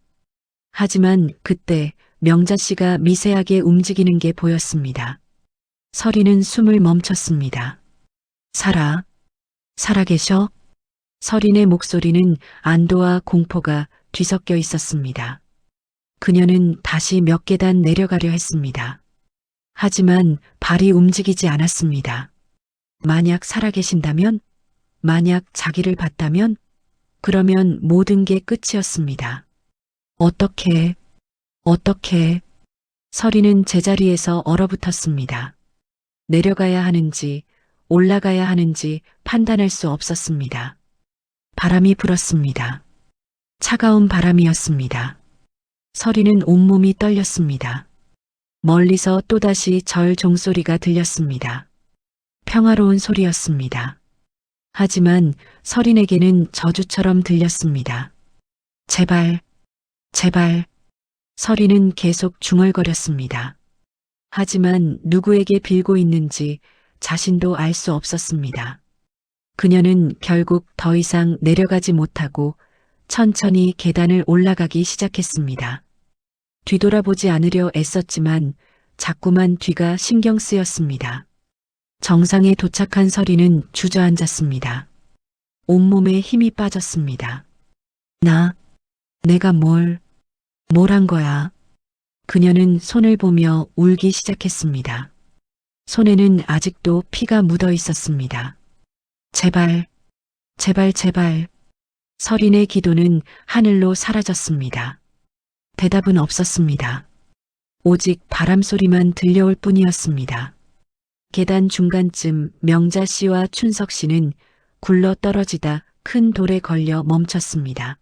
S2: 하지만 그때 명자 씨가 미세하게 움직이는 게 보였습니다. 서린은 숨을 멈췄습니다. 살아계셔? 서린의 목소리는 안도와 공포가 뒤섞여 있었습니다. 그녀는 다시 몇 계단 내려가려 했습니다. 하지만 발이 움직이지 않았습니다. 만약 살아계신다면? 만약 자기를 봤다면? 그러면 모든 게 끝이었습니다. 어떻게? 서린은 제자리에서 얼어붙었습니다. 내려가야 하는지 올라가야 하는지 판단할 수 없었습니다. 바람이 불었습니다. 차가운 바람이었습니다. 서린은 온몸이 떨렸습니다. 멀리서 또다시 절 종소리가 들렸습니다. 평화로운 소리였습니다. 하지만 서린에게는 저주처럼 들렸습니다. 제발. 서린은 계속 중얼거렸습니다. 하지만 누구에게 빌고 있는지 자신도 알 수 없었습니다. 그녀는 결국 더 이상 내려가지 못하고 천천히 계단을 올라가기 시작했습니다. 뒤돌아보지 않으려 애썼지만 자꾸만 뒤가 신경 쓰였습니다. 정상에 도착한 서린은 주저앉았습니다. 온몸에 힘이 빠졌습니다. 내가 뭘 한 거야? 그녀는 손을 보며 울기 시작했습니다. 손에는 아직도 피가 묻어 있었습니다. 제발. 서린의 기도는 하늘로 사라졌습니다. 대답은 없었습니다. 오직 바람 소리만 들려올 뿐이었습니다. 계단 중간쯤 명자 씨와 춘석 씨는 굴러 떨어지다 큰 돌에 걸려 멈췄습니다.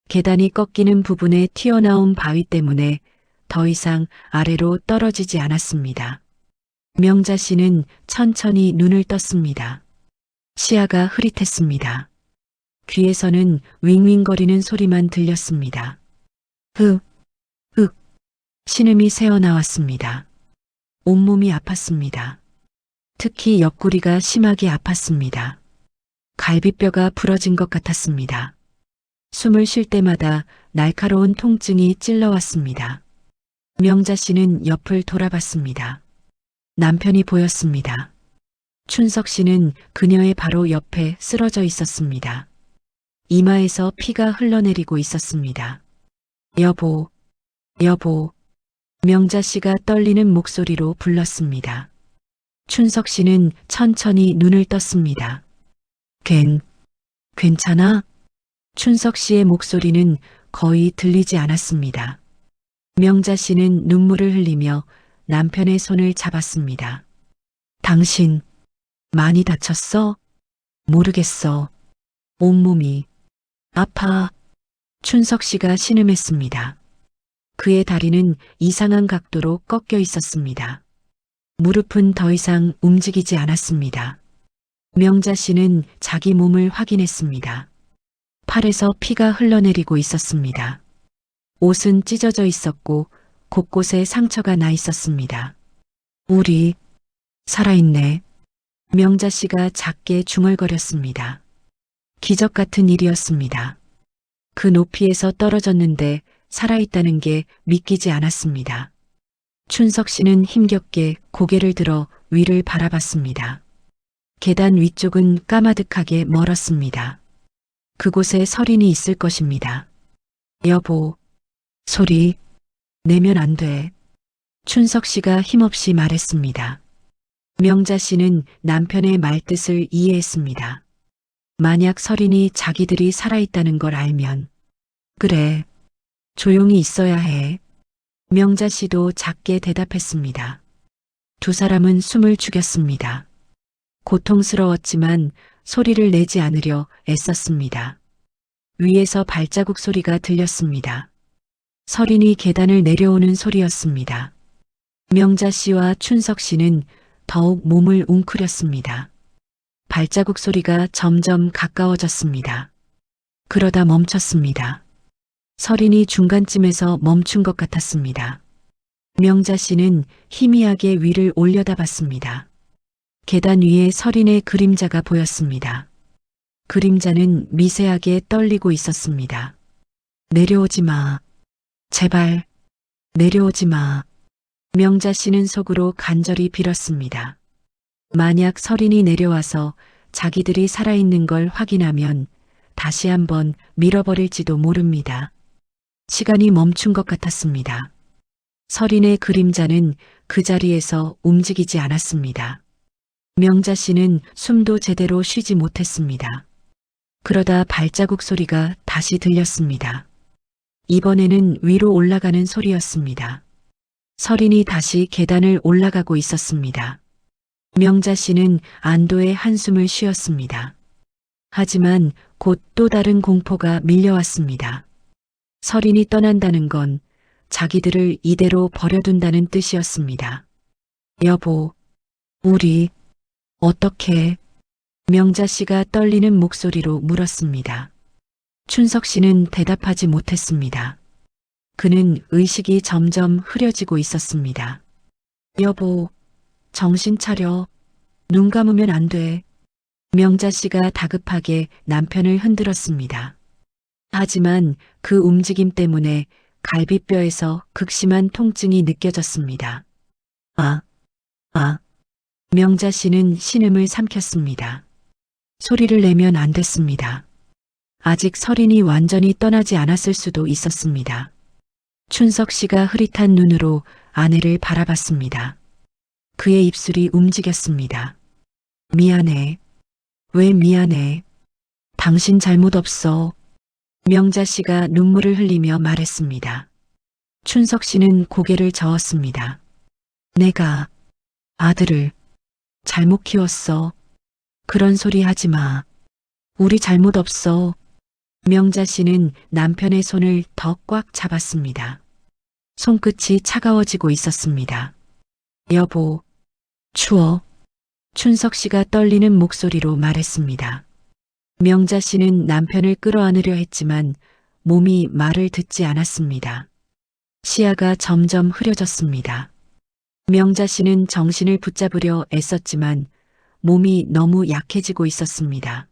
S2: 계단이 꺾이는 부분에 튀어나온 바위 때문에 더 이상 아래로 떨어지지 않았습니다. 명자 씨는 천천히 눈을 떴습니다. 시야가 흐릿했습니다. 귀에서는 윙윙거리는 소리만 들렸습니다. 신음이 새어나왔습니다. 온몸이 아팠습니다. 특히 옆구리가 심하게 아팠습니다. 갈비뼈가 부러진 것 같았습니다. 숨을 쉴 때마다 날카로운 통증이 찔러왔습니다. 명자 씨는 옆을 돌아봤습니다. 남편이 보였습니다. 춘석 씨는 그녀의 바로 옆에 쓰러져 있었습니다. 이마에서 피가 흘러내리고 있었습니다. 여보. 명자 씨가 떨리는 목소리로 불렀습니다. 춘석 씨는 천천히 눈을 떴습니다. 괜찮아? 춘석 씨의 목소리는 거의 들리지 않았습니다. 명자 씨는 눈물을 흘리며 남편의 손을 잡았습니다. 당신, 많이 다쳤어? 모르겠어. 온몸이 아파. 춘석 씨가 신음했습니다. 그의 다리는 이상한 각도로 꺾여 있었습니다. 무릎은 더 이상 움직이지 않았습니다. 명자 씨는 자기 몸을 확인했습니다. 팔에서 피가 흘러내리고 있었습니다. 옷은 찢어져 있었고 곳곳에 상처가 나 있었습니다. 우리 살아있네. 명자 씨가 작게 중얼거렸습니다. 기적 같은 일이었습니다. 그 높이에서 떨어졌는데 살아있다는 게 믿기지 않았습니다. 춘석 씨는 힘겹게 고개를 들어 위를 바라봤습니다. 계단 위쪽은 까마득하게 멀었습니다. 그곳에 서린이 있을 것입니다. 여보, 소리 내면 안 돼. 춘석 씨가 힘없이 말했습니다. 명자 씨는 남편의 말뜻을 이해했습니다. 만약 설인이 자기들이 살아있다는 걸 알면, 그래, 조용히 있어야 해. 명자 씨도 작게 대답했습니다. 두 사람은 숨을 죽였습니다. 고통스러웠지만 소리를 내지 않으려 애썼습니다. 위에서 발자국 소리가 들렸습니다. 설인이 계단을 내려오는 소리였습니다. 명자 씨와 춘석 씨는 더욱 몸을 웅크렸습니다. 발자국 소리가 점점 가까워졌습니다. 그러다 멈췄습니다. 설인이 중간쯤에서 멈춘 것 같았습니다. 명자 씨는 희미하게 위를 올려다봤습니다. 계단 위에 설인의 그림자가 보였습니다. 그림자는 미세하게 떨리고 있었습니다. 내려오지 마. 제발, 내려오지 마. 명자 씨는 속으로 간절히 빌었습니다. 만약 설인이 내려와서 자기들이 살아있는 걸 확인하면 다시 한번 밀어버릴지도 모릅니다. 시간이 멈춘 것 같았습니다. 설인의 그림자는 그 자리에서 움직이지 않았습니다. 명자 씨는 숨도 제대로 쉬지 못했습니다. 그러다 발자국 소리가 다시 들렸습니다. 이번에는 위로 올라가는 소리였습니다. 설인이 다시 계단을 올라가고 있었습니다. 명자 씨는 안도의 한숨을 쉬었습니다. 하지만 곧 또 다른 공포가 밀려왔습니다. 설인이 떠난다는 건 자기들을 이대로 버려둔다는 뜻이었습니다. 여보, 우리 어떻게? 명자 씨가 떨리는 목소리로 물었습니다. 춘석 씨는 대답하지 못했습니다. 그는 의식이 점점 흐려지고 있었습니다. 여보, 정신 차려. 눈 감으면 안 돼. 명자 씨가 다급하게 남편을 흔들었습니다. 하지만 그 움직임 때문에 갈비뼈에서 극심한 통증이 느껴졌습니다. 명자 씨는 신음을 삼켰습니다. 소리를 내면 안 됐습니다. 아직 설인이 완전히 떠나지 않았을 수도 있었습니다. 춘석 씨가 흐릿한 눈으로 아내를 바라봤습니다. 그의 입술이 움직였습니다. 미안해. 왜 미안해? 당신 잘못 없어. 명자 씨가 눈물을 흘리며 말했습니다. 춘석 씨는 고개를 저었습니다. 내가 아들을 잘못 키웠어. 그런 소리 하지 마. 우리 잘못 없어. 명자 씨는 남편의 손을 더 꽉 잡았습니다. 손끝이 차가워지고 있었습니다. 여보, 추워. 춘석 씨가 떨리는 목소리로 말했습니다. 명자 씨는 남편을 끌어안으려 했지만 몸이 말을 듣지 않았습니다. 시야가 점점 흐려졌습니다. 명자 씨는 정신을 붙잡으려 애썼지만 몸이 너무 약해지고 있었습니다.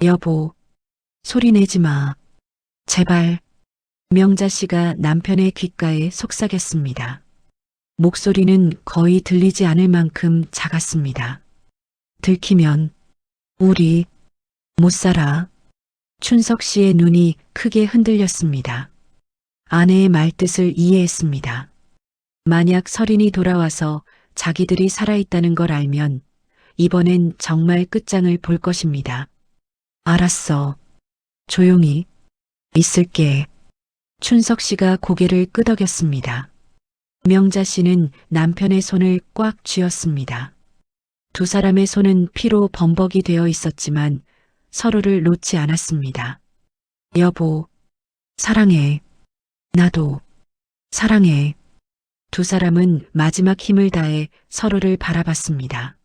S2: 여보, 소리 내지 마. 제발. 명자 씨가 남편의 귓가에 속삭였습니다. 목소리는 거의 들리지 않을 만큼 작았습니다. 들키면 우리 못 살아. 춘석 씨의 눈이 크게 흔들렸습니다. 아내의 말뜻을 이해했습니다. 만약 설인이 돌아와서 자기들이 살아있다는 걸 알면 이번엔 정말 끝장을 볼 것입니다. 알았어. 조용히 있을게. 춘석 씨가 고개를 끄덕였습니다. 명자 씨는 남편의 손을 꽉 쥐었습니다. 두 사람의 손은 피로 범벅이 되어 있었지만 서로를 놓지 않았습니다. 여보, 사랑해. 나도 사랑해. 두 사람은 마지막 힘을 다해 서로를 바라봤습니다.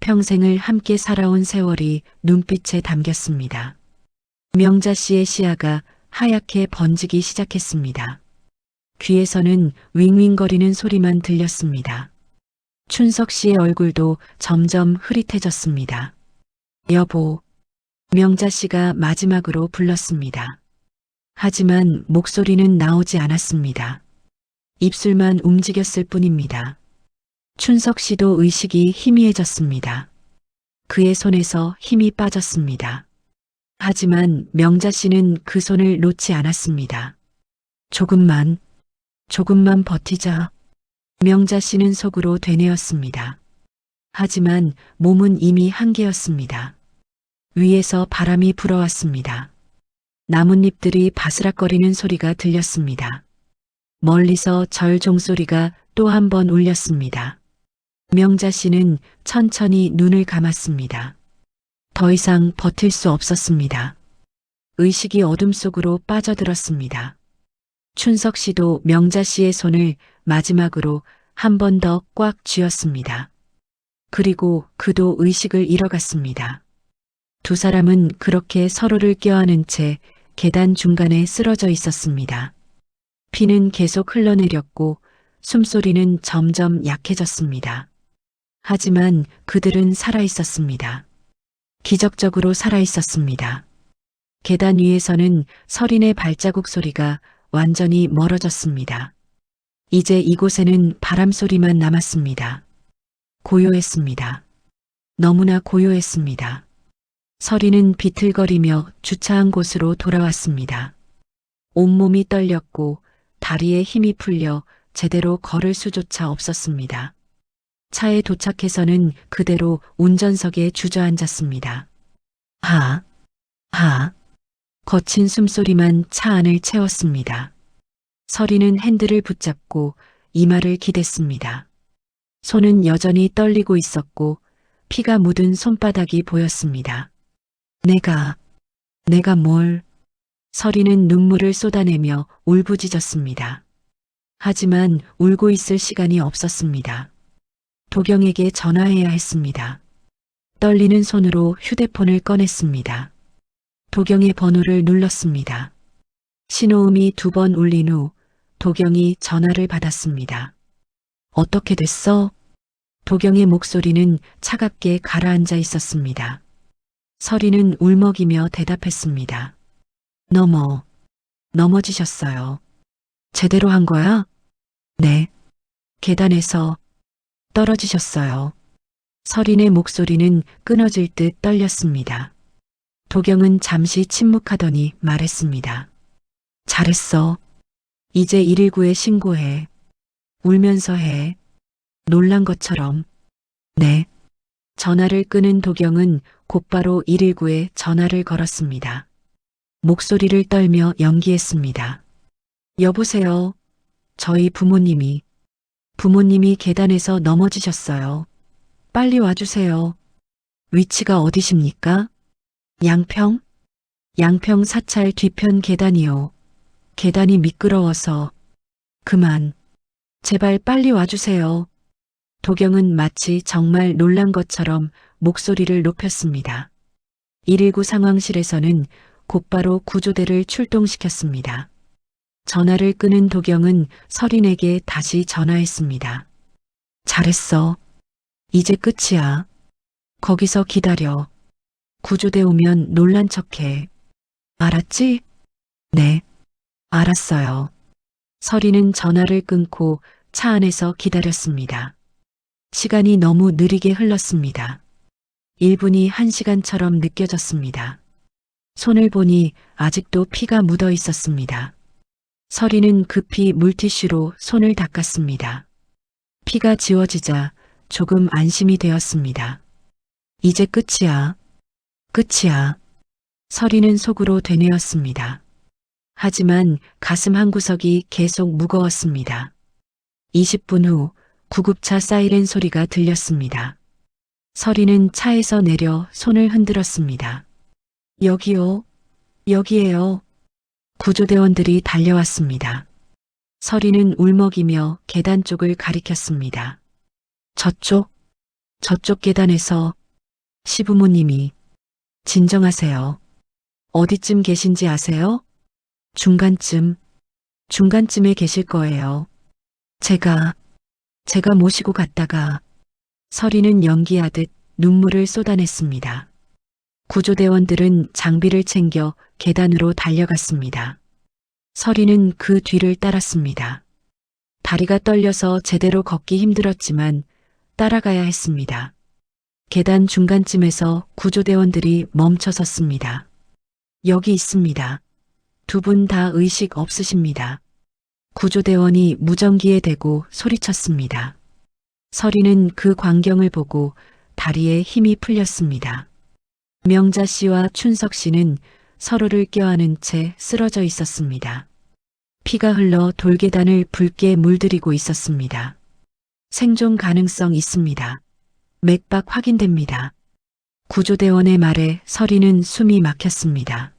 S2: 평생을 함께 살아온 세월이 눈빛에 담겼습니다. 명자 씨의 시야가 하얗게 번지기 시작했습니다. 귀에서는 윙윙거리는 소리만 들렸습니다. 춘석 씨의 얼굴도 점점 흐릿해졌습니다. 여보, 명자 씨가 마지막으로 불렀습니다. 하지만 목소리는 나오지 않았습니다. 입술만 움직였을 뿐입니다. 춘석 씨도 의식이 희미해졌습니다. 그의 손에서 힘이 빠졌습니다. 하지만 명자 씨는 그 손을 놓지 않았습니다. 조금만 버티자. 명자 씨는 속으로 되뇌었습니다. 하지만 몸은 이미 한계였습니다. 위에서 바람이 불어왔습니다. 나뭇잎들이 바스락거리는 소리가 들렸습니다. 멀리서 절 종소리가 또 한 번 울렸습니다. 명자 씨는 천천히 눈을 감았습니다. 더 이상 버틸 수 없었습니다. 의식이 어둠 속으로 빠져들었습니다. 춘석 씨도 명자 씨의 손을 마지막으로 한 번 더 꽉 쥐었습니다. 그리고 그도 의식을 잃어갔습니다. 두 사람은 그렇게 서로를 껴안은 채 계단 중간에 쓰러져 있었습니다. 피는 계속 흘러내렸고 숨소리는 점점 약해졌습니다. 하지만 그들은 살아 있었습니다. 기적적으로 살아 있었습니다. 계단 위에서는 서린의 발자국 소리가 완전히 멀어졌습니다. 이제 이곳에는 바람 소리만 남았습니다. 고요했습니다. 너무나 고요했습니다. 서린은 비틀거리며 주차한 곳으로 돌아왔습니다. 온몸이 떨렸고 다리에 힘이 풀려 제대로 걸을 수조차 없었습니다. 차에 도착해서는 그대로 운전석에 주저앉았습니다. 하, 거친 숨소리만 차 안을 채웠습니다. 서린은 핸들을 붙잡고 이마를 기댔습니다. 손은 여전히 떨리고 있었고 피가 묻은 손바닥이 보였습니다. 내가 뭘... 서린은 눈물을 쏟아내며 울부짖었습니다. 하지만 울고 있을 시간이 없었습니다. 도경에게 전화해야 했습니다. 떨리는 손으로 휴대폰을 꺼냈습니다. 도경의 번호를 눌렀습니다. 신호음이 2번 울린 후 도경이 전화를 받았습니다. 어떻게 됐어? 도경의 목소리는 차갑게 가라앉아 있었습니다. 서린은 울먹이며 대답했습니다. 넘어지셨어요. 제대로 한 거야? 네. 계단에서 떨어지셨어요. 서린의 목소리는 끊어질 듯 떨렸습니다. 도경은 잠시 침묵하더니 말했습니다. 잘했어. 이제 119에 신고해. 울면서 해. 놀란 것처럼. 네. 전화를 끊은 도경은 곧바로 119에 전화를 걸었습니다. 목소리를 떨며 연기했습니다. 여보세요. 저희 부모님이 계단에서 넘어지셨어요. 빨리 와주세요. 위치가 어디십니까? 양평 사찰 뒤편 계단이요. 계단이 미끄러워서. 그만. 제발 빨리 와주세요. 도경은 마치 정말 놀란 것처럼 목소리를 높였습니다. 119 상황실에서는 곧바로 구조대를 출동시켰습니다. 전화를 끊은 도경은 서린에게 다시 전화했습니다. 잘했어. 이제 끝이야. 거기서 기다려. 구조대 오면 놀란 척해. 알았지? 네. 알았어요. 서린은 전화를 끊고 차 안에서 기다렸습니다. 시간이 너무 느리게 흘렀습니다. 1분이 1시간처럼 느껴졌습니다. 손을 보니 아직도 피가 묻어 있었습니다. 서린은 급히 물티슈로 손을 닦았습니다. 피가 지워지자 조금 안심이 되었습니다. 이제 끝이야. 서린은 속으로 되뇌었습니다. 하지만 가슴 한구석이 계속 무거웠습니다. 20분 후 구급차 사이렌 소리가 들렸습니다. 서린은 차에서 내려 손을 흔들었습니다. 여기에요. 구조대원들이 달려왔습니다. 서린은 울먹이며 계단 쪽을 가리켰습니다. 저쪽 계단에서 시부모님이. 진정하세요. 어디쯤 계신지 아세요? 중간쯤에 계실 거예요. 제가 모시고 갔다가. 서린은 연기하듯 눈물을 쏟아냈습니다. 구조대원들은 장비를 챙겨 계단으로 달려갔습니다. 서린은 그 뒤를 따랐습니다. 다리가 떨려서 제대로 걷기 힘들었지만 따라가야 했습니다. 계단 중간쯤에서 구조대원들이 멈춰 섰습니다. 여기 있습니다. 2분 다 의식 없으십니다. 구조대원이 무전기에 대고 소리쳤습니다. 서리는 그 광경을 보고 다리에 힘이 풀렸습니다. 명자 씨와 춘석 씨는 서로를 껴안은 채 쓰러져 있었습니다. 피가 흘러 돌계단을 붉게 물들이고 있었습니다. 생존 가능성 있습니다. 맥박 확인됩니다. 구조대원의 말에 서리는 숨이 막혔습니다.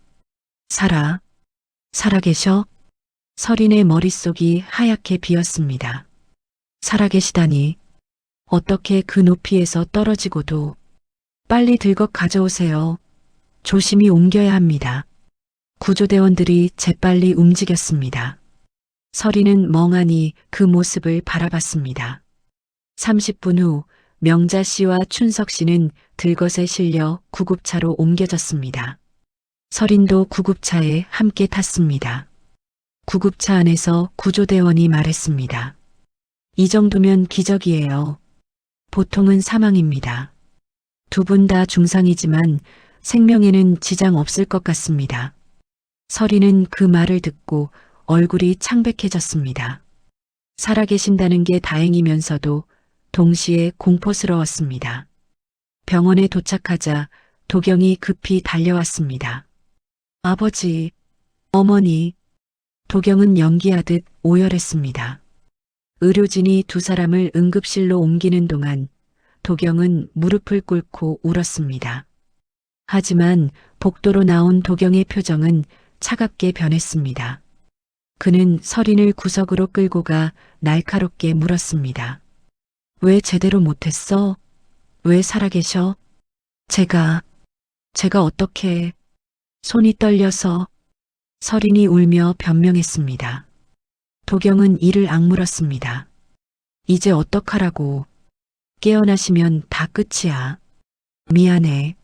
S2: 살아계셔? 서린의 머릿속이 하얗게 비었습니다. 살아계시다니. 어떻게 그 높이에서 떨어지고도. 빨리 들것 가져오세요. 조심히 옮겨야 합니다. 구조대원들이 재빨리 움직였습니다. 서리는 멍하니 그 모습을 바라봤습니다. 30분 후 명자 씨와 춘석 씨는 들것에 실려 구급차로 옮겨졌습니다. 서린도 구급차에 함께 탔습니다. 구급차 안에서 구조대원이 말했습니다. 이 정도면 기적이에요. 보통은 사망입니다. 두 분 다 중상이지만 생명에는 지장 없을 것 같습니다. 서리는 그 말을 듣고 얼굴이 창백해졌습니다. 살아계신다는 게 다행이면서도 동시에 공포스러웠습니다. 병원에 도착하자 도경이 급히 달려왔습니다. 아버지, 어머니. 도경은 연기하듯 오열했습니다. 의료진이 두 사람을 응급실로 옮기는 동안 도경은 무릎을 꿇고 울었습니다. 하지만 복도로 나온 도경의 표정은 차갑게 변했습니다. 그는 서린을 구석으로 끌고 가 날카롭게 물었습니다. 왜 제대로 못했어? 왜 살아계셔? 제가 어떻게... 손이 떨려서... 서린이 울며 변명했습니다. 도경은 이를 악물었습니다. 이제 어떡하라고. 깨어나시면 다 끝이야. 미안해.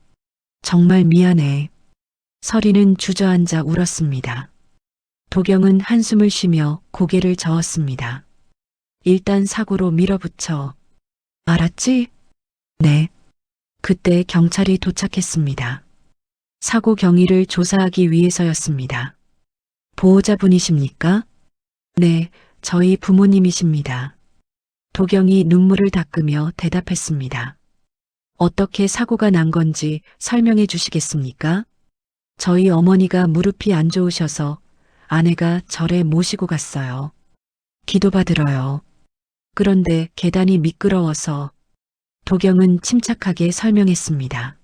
S2: 정말 미안해. 서린은 주저앉아 울었습니다. 도경은 한숨을 쉬며 고개를 저었습니다. 일단 사고로 밀어붙여. 알았지? 네. 그때 경찰이 도착했습니다. 사고 경위를 조사하기 위해서였습니다. 보호자분이십니까? 네, 저희 부모님이십니다. 도경이 눈물을 닦으며 대답했습니다. 어떻게 사고가 난 건지 설명해 주시겠습니까? 저희 어머니가 무릎이 안 좋으셔서 아내가 절에 모시고 갔어요. 기도받으러요. 그런데 계단이 미끄러워서. 도경은 침착하게 설명했습니다.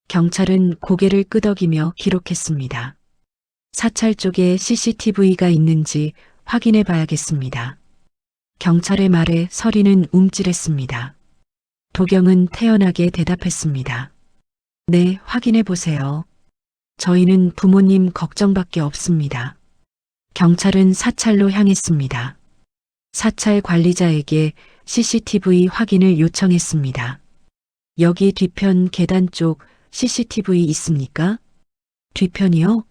S2: 경찰은 고개를 끄덕이며 기록했습니다. 사찰 쪽에 CCTV가 있는지 확인해 봐야겠습니다. 경찰의 말에 서리는 움찔했습니다. 도경은 태연하게 대답했습니다. 네, 확인해 보세요. 저희는 부모님 걱정밖에 없습니다. 경찰은 사찰로 향했습니다. 사찰 관리자에게 CCTV 확인을 요청했습니다. 여기 뒤편 계단 쪽 CCTV 있습니까? 뒤편이요?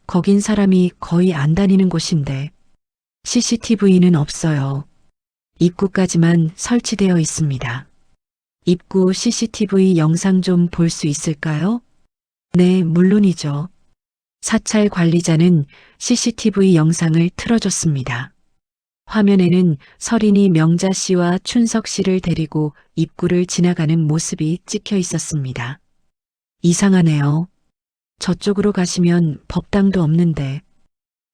S2: 거긴 사람이 거의 안 다니는 곳인데. CCTV는 없어요. 입구까지만 설치되어 있습니다. 입구 CCTV 영상 좀 볼 수 있을까요? 네, 물론이죠. 사찰 관리자는 CCTV 영상을 틀어줬습니다. 화면에는 서린이 명자 씨와 춘석 씨를 데리고 입구를 지나가는 모습이 찍혀 있었습니다. 이상하네요. 저쪽으로 가시면 법당도 없는데.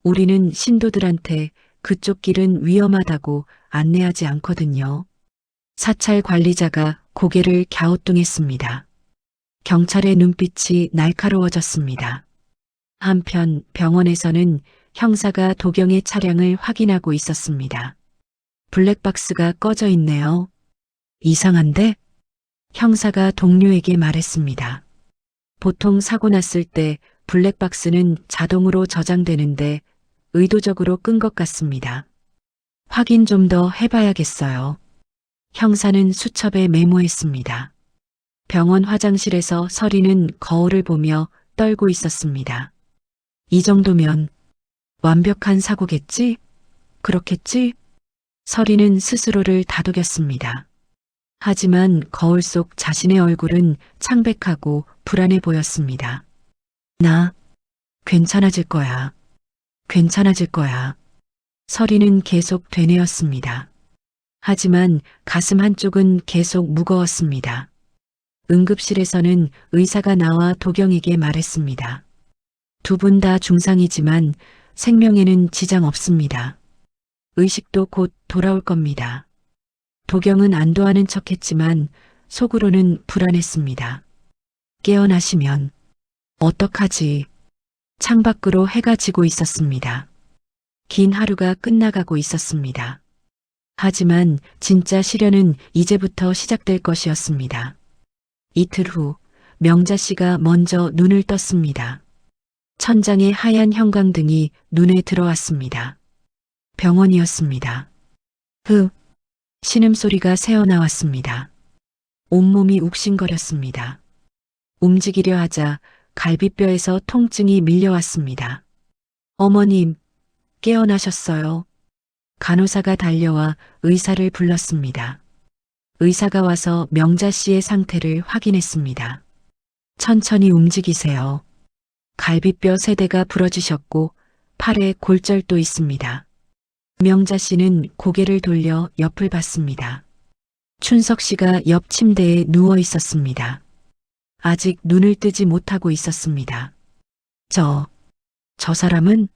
S2: 우리는 신도들한테 그쪽 길은 위험하다고 안내하지 않거든요. 사찰 관리자가 고개를 갸우뚱했습니다. 경찰의 눈빛이 날카로워졌습니다. 한편 병원에서는 형사가 도경의 차량을 확인하고 있었습니다. 블랙박스가 꺼져 있네요. 이상한데? 형사가 동료에게 말했습니다. 보통 사고 났을 때 블랙박스는 자동으로 저장되는데 의도적으로 끈 것 같습니다. 확인 좀 더 해봐야겠어요. 형사는 수첩에 메모했습니다. 병원 화장실에서 서리는 거울을 보며 떨고 있었습니다. 이 정도면 완벽한 사고겠지? 그렇겠지? 서리는 스스로를 다독였습니다. 하지만 거울 속 자신의 얼굴은 창백하고 불안해 보였습니다. 나 괜찮아질 거야. 괜찮아질 거야. 서리는 계속 되뇌었습니다. 하지만 가슴 한쪽은 계속 무거웠습니다. 응급실에서는 의사가 나와 도경에게 말했습니다. 두 분 다 중상이지만 생명에는 지장 없습니다. 의식도 곧 돌아올 겁니다. 도경은 안도하는 척했지만 속으로는 불안했습니다. 깨어나시면 어떡하지? 창밖으로 해가 지고 있었습니다. 긴 하루가 끝나가고 있었습니다. 하지만 진짜 시련은 이제부터 시작될 것이었습니다. 이틀 후 명자 씨가 먼저 눈을 떴습니다. 천장에 하얀 형광등이 눈에 들어왔습니다. 병원이었습니다. 신음소리가 새어나왔습니다. 온몸이 욱신거렸습니다. 움직이려 하자 갈비뼈에서 통증이 밀려왔습니다. 어머님, 깨어나셨어요. 간호사가 달려와 의사를 불렀습니다. 의사가 와서 명자 씨의 상태를 확인했습니다. 천천히 움직이세요. 갈비뼈 세대가 부러지셨고 팔에 골절도 있습니다. 명자 씨는 고개를 돌려 옆을 봤습니다. 춘석 씨가 옆 침대에 누워 있었습니다. 아직 눈을 뜨지 못하고 있었습니다. 저 사람은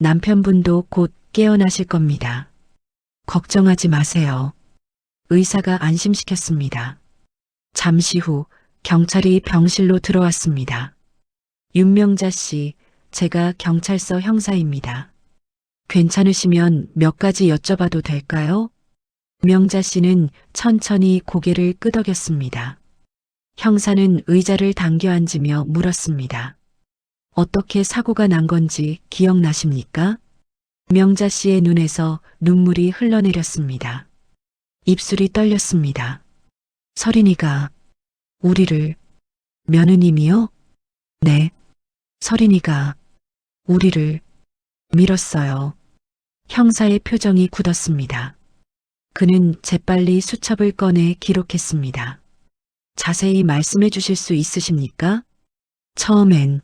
S2: 남편분도 곧 깨어나실 겁니다. 걱정하지 마세요. 의사가 안심시켰습니다. 잠시 후 경찰이 병실로 들어왔습니다. 윤명자 씨, 제가 경찰서 형사입니다. 괜찮으시면 몇 가지 여쭤봐도 될까요? 명자 씨는 천천히 고개를 끄덕였습니다. 형사는 의자를 당겨 앉으며 물었습니다. 어떻게 사고가 난 건지 기억나십니까? 명자 씨의 눈에서 눈물이 흘러내렸습니다. 입술이 떨렸습니다. 서린이가 우리를 며느님이요? 네. 서린이가 우리를 밀었어요. 형사의 표정이 굳었습니다. 그는 재빨리 수첩을 꺼내 기록했습니다. 자세히 말씀해 주실 수 있으십니까? 처음엔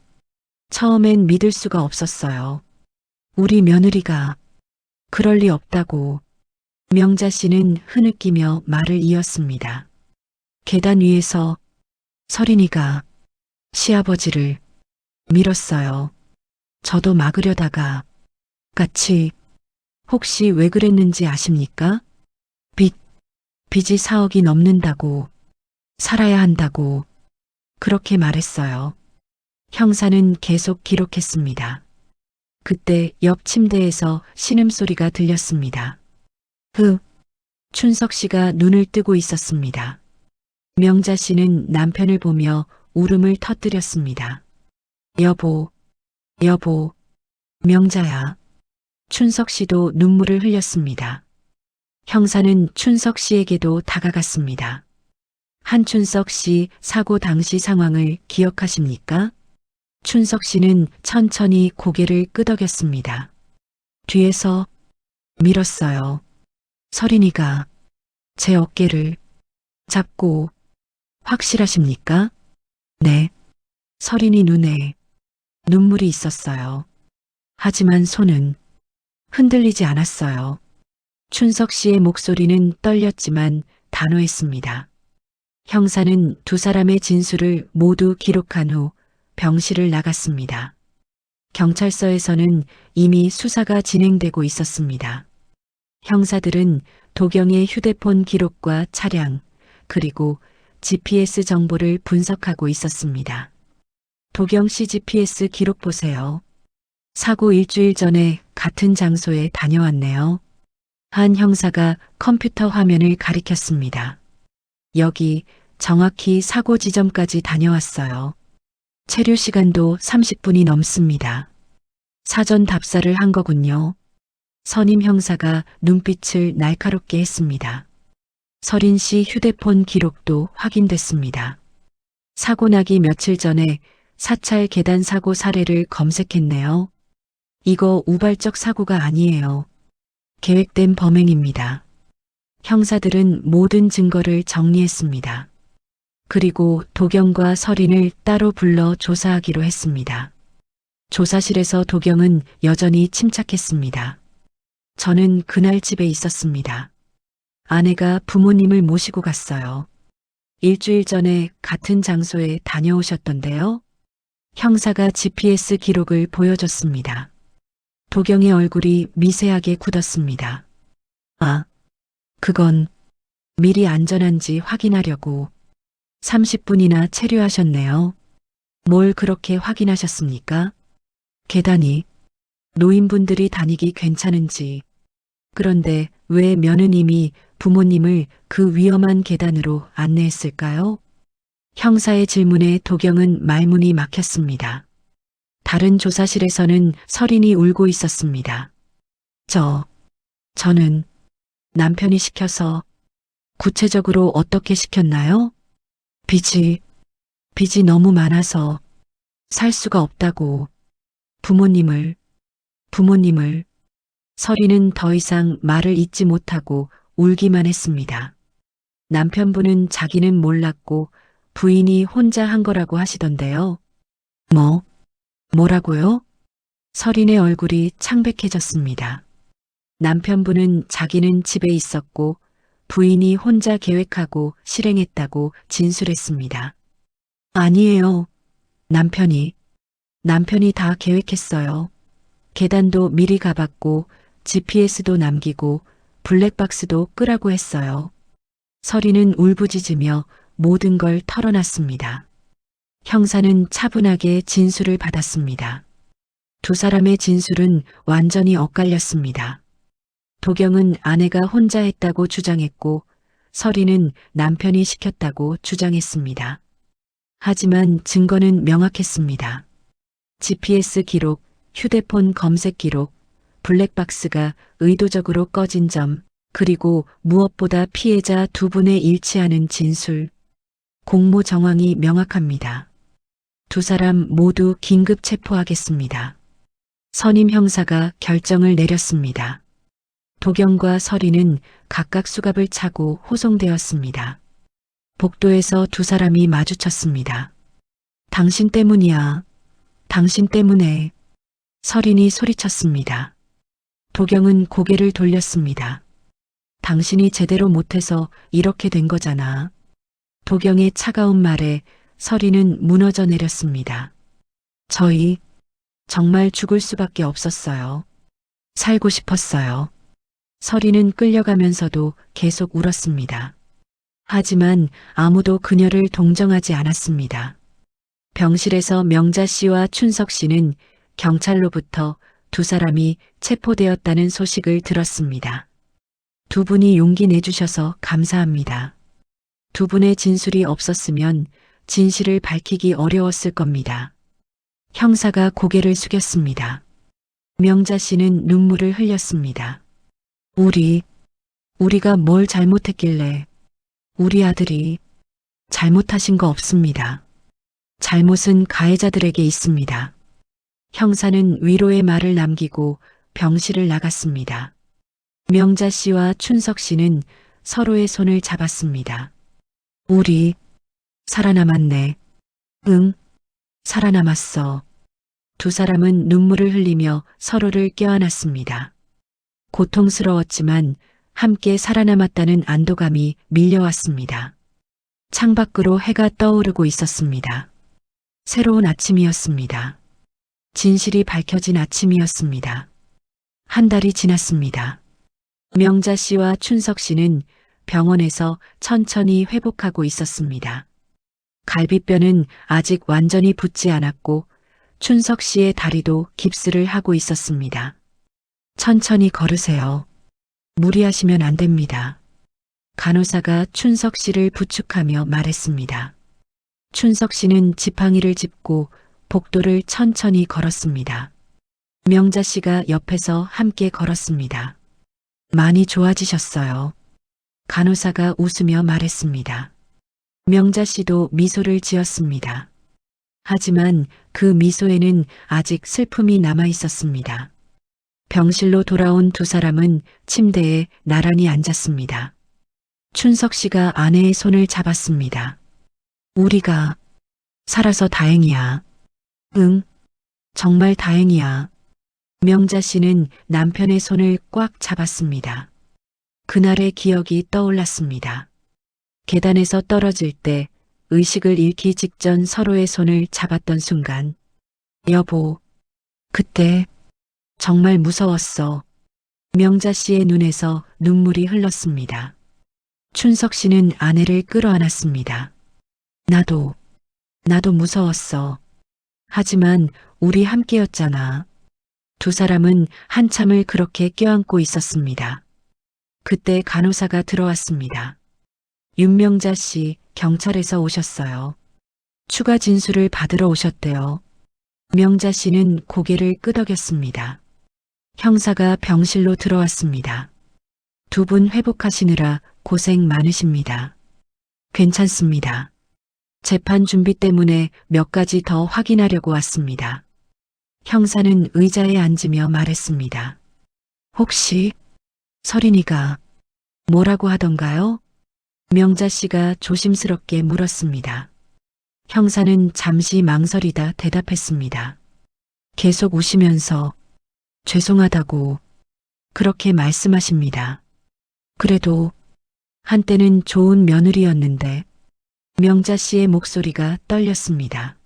S2: 믿을 수가 없었어요. 우리 며느리가 그럴 리 없다고. 명자 씨는 흐느끼며 말을 이었습니다. 계단 위에서 서린이가 시아버지를 밀었어요. 저도 막으려다가 같이. 혹시 왜 그랬는지 아십니까? 빚이 4억이 넘는다고, 살아야 한다고 그렇게 말했어요. 형사는 계속 기록했습니다. 그때 옆 침대에서 신음소리가 들렸습니다. 춘석 씨가 눈을 뜨고 있었습니다. 명자 씨는 남편을 보며 울음을 터뜨렸습니다. 여보, 명자야. 춘석 씨도 눈물을 흘렸습니다. 형사는 춘석 씨에게도 다가갔습니다. 한춘석 씨 사고 당시 상황을 기억하십니까? 춘석 씨는 천천히 고개를 끄덕였습니다. 뒤에서 밀었어요. 서린이가 제 어깨를 잡고. 확실하십니까? 네. 서린이 눈에 눈물이 있었어요. 하지만 손은 흔들리지 않았어요. 춘석 씨의 목소리는 떨렸지만 단호했습니다. 형사는 두 사람의 진술을 모두 기록한 후 병실을 나갔습니다. 경찰서에서는 이미 수사가 진행되고 있었습니다. 형사들은 도경의 휴대폰 기록과 차량, 그리고 GPS 정보를 분석하고 있었습니다. 도경 씨 GPS 기록 보세요. 사고 일주일 전에 같은 장소에 다녀왔네요. 한 형사가 컴퓨터 화면을 가리켰습니다. 여기 정확히 사고 지점까지 다녀왔어요. 체류 시간도 30분이 넘습니다. 사전 답사를 한 거군요. 선임 형사가 눈빛을 날카롭게 했습니다. 서린 씨 휴대폰 기록도 확인됐습니다. 사고 나기 며칠 전에 사찰 계단 사고 사례를 검색했네요. 이거 우발적 사고가 아니에요. 계획된 범행입니다. 형사들은 모든 증거를 정리했습니다. 그리고 도경과 서린을 따로 불러 조사하기로 했습니다. 조사실에서 도경은 여전히 침착했습니다. 저는 그날 집에 있었습니다. 아내가 부모님을 모시고 갔어요. 일주일 전에 같은 장소에 다녀오셨던데요. 형사가 GPS 기록을 보여줬습니다. 도경의 얼굴이 미세하게 굳었습니다. 아, 그건 미리 안전한지 확인하려고 30분이나 체류하셨네요. 뭘 그렇게 확인하셨습니까? 계단이 노인분들이 다니기 괜찮은지. 그런데 왜 며느님이 부모님을 그 위험한 계단으로 안내했을까요? 형사의 질문에 도경은 말문이 막혔습니다. 다른 조사실에서는 설인이 울고 있었습니다. 저는 남편이 시켜서 구체적으로 어떻게 시켰나요? 빚이 너무 많아서 살 수가 없다고 부모님을 설이는 더 이상 말을 잇지 못하고 울기만 했습니다. 남편분은 자기는 몰랐고 부인이 혼자 한 거라고 하시던데요. 뭐라고요? 설인의 얼굴이 창백해졌습니다. 남편분은 자기는 집에 있었고 부인이 혼자 계획하고 실행했다고 진술했습니다. 아니에요. 남편이 다 계획했어요. 계단도 미리 가봤고 GPS도 남기고 블랙박스도 끄라고 했어요. 설이는 울부짖으며 모든 걸 털어놨습니다. 형사는 차분하게 진술을 받았습니다. 두 사람의 진술은 완전히 엇갈렸습니다. 도경은 아내가 혼자 했다고 주장했고 설이는 남편이 시켰다고 주장했습니다. 하지만 증거는 명확했습니다. GPS 기록, 휴대폰 검색 기록, 블랙박스가 의도적으로 꺼진 점, 그리고 무엇보다 피해자 두 분의 일치하는 진술, 공모 정황이 명확합니다. 두 사람 모두 긴급 체포하겠습니다. 선임 형사가 결정을 내렸습니다. 도경과 설이는 각각 수갑을 차고 호송되었습니다. 복도에서 두 사람이 마주쳤습니다. 당신 때문이야. 당신 때문에. 설인이 소리쳤습니다. 도경은 고개를 돌렸습니다. 당신이 제대로 못해서 이렇게 된 거잖아. 도경의 차가운 말에 설이는 무너져 내렸습니다. 저희 정말 죽을 수밖에 없었어요. 살고 싶었어요. 설이는 끌려가면서도 계속 울었습니다. 하지만 아무도 그녀를 동정하지 않았습니다. 병실에서 명자 씨와 춘석 씨는 경찰로부터 두 사람이 체포되었다는 소식을 들었습니다. 두 분이 용기 내주셔서 감사합니다. 두 분의 진술이 없었으면 진실을 밝히기 어려웠을 겁니다. 형사가 고개를 숙였습니다. 명자 씨는 눈물을 흘렸습니다. 우리가 뭘 잘못했길래 우리 아들이 잘못하신 거 없습니다. 잘못은 가해자들에게 있습니다. 형사는 위로의 말을 남기고 병실을 나갔습니다. 명자 씨와 춘석 씨는 서로의 손을 잡았습니다. 우리 살아남았네. 응, 살아남았어. 두 사람은 눈물을 흘리며 서로를 껴안았습니다. 고통스러웠지만 함께 살아남았다는 안도감이 밀려왔습니다. 창밖으로 해가 떠오르고 있었습니다. 새로운 아침이었습니다. 진실이 밝혀진 아침이었습니다. 한 달이 지났습니다. 명자 씨와 춘석 씨는 병원에서 천천히 회복하고 있었습니다. 갈비뼈는 아직 완전히 붙지 않았고 춘석 씨의 다리도 깁스를 하고 있었습니다. 천천히 걸으세요. 무리하시면 안 됩니다. 간호사가 춘석 씨를 부축하며 말했습니다. 춘석 씨는 지팡이를 짚고 복도를 천천히 걸었습니다. 명자 씨가 옆에서 함께 걸었습니다. 많이 좋아지셨어요. 간호사가 웃으며 말했습니다. 명자 씨도 미소를 지었습니다. 하지만 그 미소에는 아직 슬픔이 남아 있었습니다. 병실로 돌아온 두 사람은 침대에 나란히 앉았습니다. 춘석 씨가 아내의 손을 잡았습니다. 우리가 살아서 다행이야. 응, 정말 다행이야. 명자 씨는 남편의 손을 꽉 잡았습니다. 그날의 기억이 떠올랐습니다. 계단에서 떨어질 때 의식을 잃기 직전 서로의 손을 잡았던 순간. 여보, 그때 정말 무서웠어. 명자 씨의 눈에서 눈물이 흘렀습니다. 춘석 씨는 아내를 끌어안았습니다. 나도 무서웠어. 하지만 우리 함께였잖아. 두 사람은 한참을 그렇게 껴안고 있었습니다. 그때 간호사가 들어왔습니다. 윤명자 씨, 경찰에서 오셨어요. 추가 진술을 받으러 오셨대요. 명자 씨는 고개를 끄덕였습니다. 형사가 병실로 들어왔습니다. 두 분 회복하시느라 고생 많으십니다. 괜찮습니다. 재판 준비 때문에 몇 가지 더 확인하려고 왔습니다. 형사는 의자에 앉으며 말했습니다. 혹시 서린이가 뭐라고 하던가요? 명자 씨가 조심스럽게 물었습니다. 형사는 잠시 망설이다 대답했습니다. 계속 우시면서 죄송하다고 그렇게 말씀하십니다. 그래도 한때는 좋은 며느리였는데. 명자 씨의 목소리가 떨렸습니다.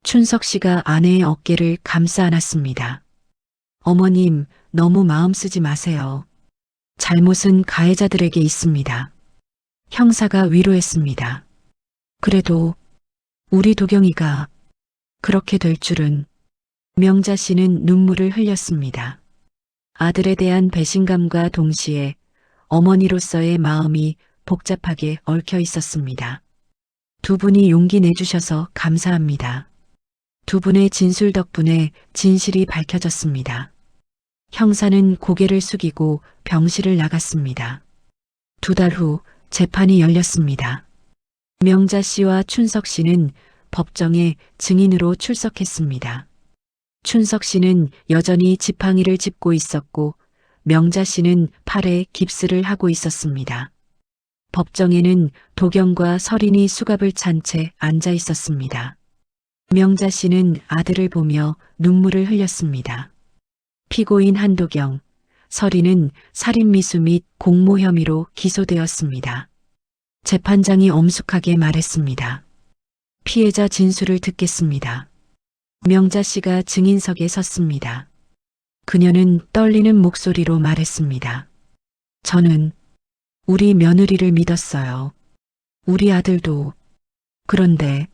S2: 춘석 씨가 아내의 어깨를 감싸 안았습니다. 어머님, 너무 마음 쓰지 마세요. 잘못은 가해자들에게 있습니다. 형사가 위로했습니다. 그래도 우리 도경이가 그렇게 될 줄은. 명자 씨는 눈물을 흘렸습니다. 아들에 대한 배신감과 동시에 어머니로서의 마음이 복잡하게 얽혀 있었습니다. 두 분이 용기 내주셔서 감사합니다. 두 분의 진술 덕분에 진실이 밝혀졌습니다. 형사는 고개를 숙이고 병실을 나갔습니다. 2달 후 재판이 열렸습니다. 명자 씨와 춘석 씨는 법정에 증인으로 출석했습니다. 춘석 씨는 여전히 지팡이를 짚고 있었고 명자 씨는 팔에 깁스를 하고 있었습니다. 법정에는 도경과 서린이 수갑을 찬 채 앉아 있었습니다. 명자 씨는 아들을 보며 눈물을 흘렸습니다. 피고인 한도경, 서린은 살인미수 및 공모 혐의로 기소되었습니다. 재판장이 엄숙하게 말했습니다. 피해자 진술을 듣겠습니다. 명자 씨가 증인석에 섰습니다. 그녀는 떨리는 목소리로 말했습니다. 저는 우리 며느리를 믿었어요. 우리 아들도. 그런데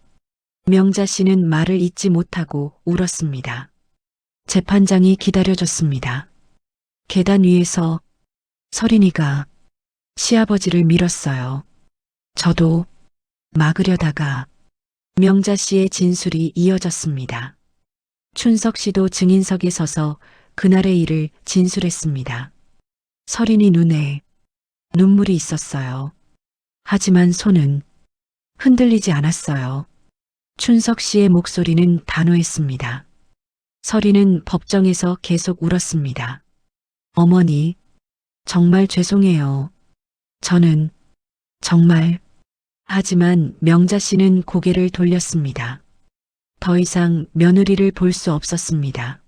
S2: 명자 씨는 말을 잇지 못하고 울었습니다. 재판장이 기다려줬습니다. 계단 위에서 서린이가 시아버지를 밀었어요. 저도 막으려다가. 명자 씨의 진술이 이어졌습니다. 춘석 씨도 증인석에 서서 그날의 일을 진술했습니다. 서린이 눈에 눈물이 있었어요. 하지만 손은 흔들리지 않았어요. 춘석 씨의 목소리는 단호했습니다. 서린은 법정에서 계속 울었습니다. 어머니, 정말 죄송해요. 저는 정말. 하지만 명자 씨는 고개를 돌렸습니다. 더 이상 며느리를 볼 수 없었습니다.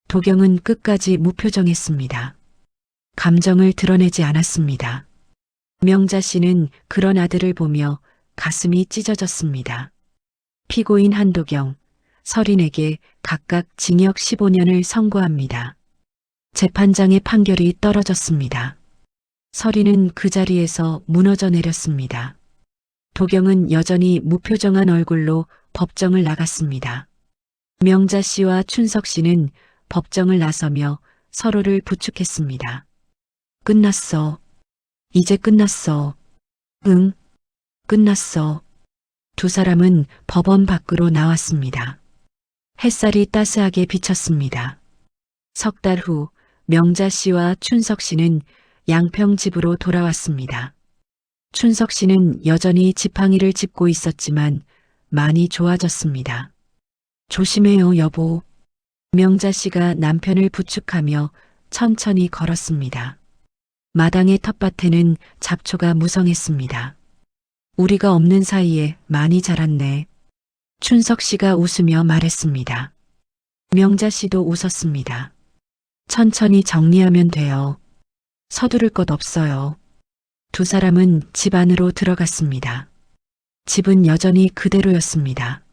S2: 도경은 끝까지 무표정했습니다. 감정을 드러내지 않았습니다. 명자 씨는 그런 아들을 보며 가슴이 찢어졌습니다. 피고인 한도경, 서린에게 각각 징역 15년을 선고합니다. 재판장의 판결이 떨어졌습니다. 서린은 그 자리에서 무너져 내렸습니다. 도경은 여전히 무표정한 얼굴로 법정을 나갔습니다. 명자 씨와 춘석 씨는 법정을 나서며 서로를 부축했습니다. 끝났어. 이제 끝났어. 응, 끝났어. 두 사람은 법원 밖으로 나왔습니다. 햇살이 따스하게 비쳤습니다. 3달 후 명자 씨와 춘석 씨는 양평 집으로 돌아왔습니다. 춘석 씨는 여전히 지팡이를 짚고 있었지만 많이 좋아졌습니다. 조심해요, 여보. 명자 씨가 남편을 부축하며 천천히 걸었습니다. 마당의 텃밭에는 잡초가 무성했습니다. 우리가 없는 사이에 많이 자랐네. 춘석 씨가 웃으며 말했습니다. 명자 씨도 웃었습니다. 천천히 정리하면 돼요. 서두를 것 없어요. 두 사람은 집 안으로 들어갔습니다. 집은 여전히 그대로였습니다.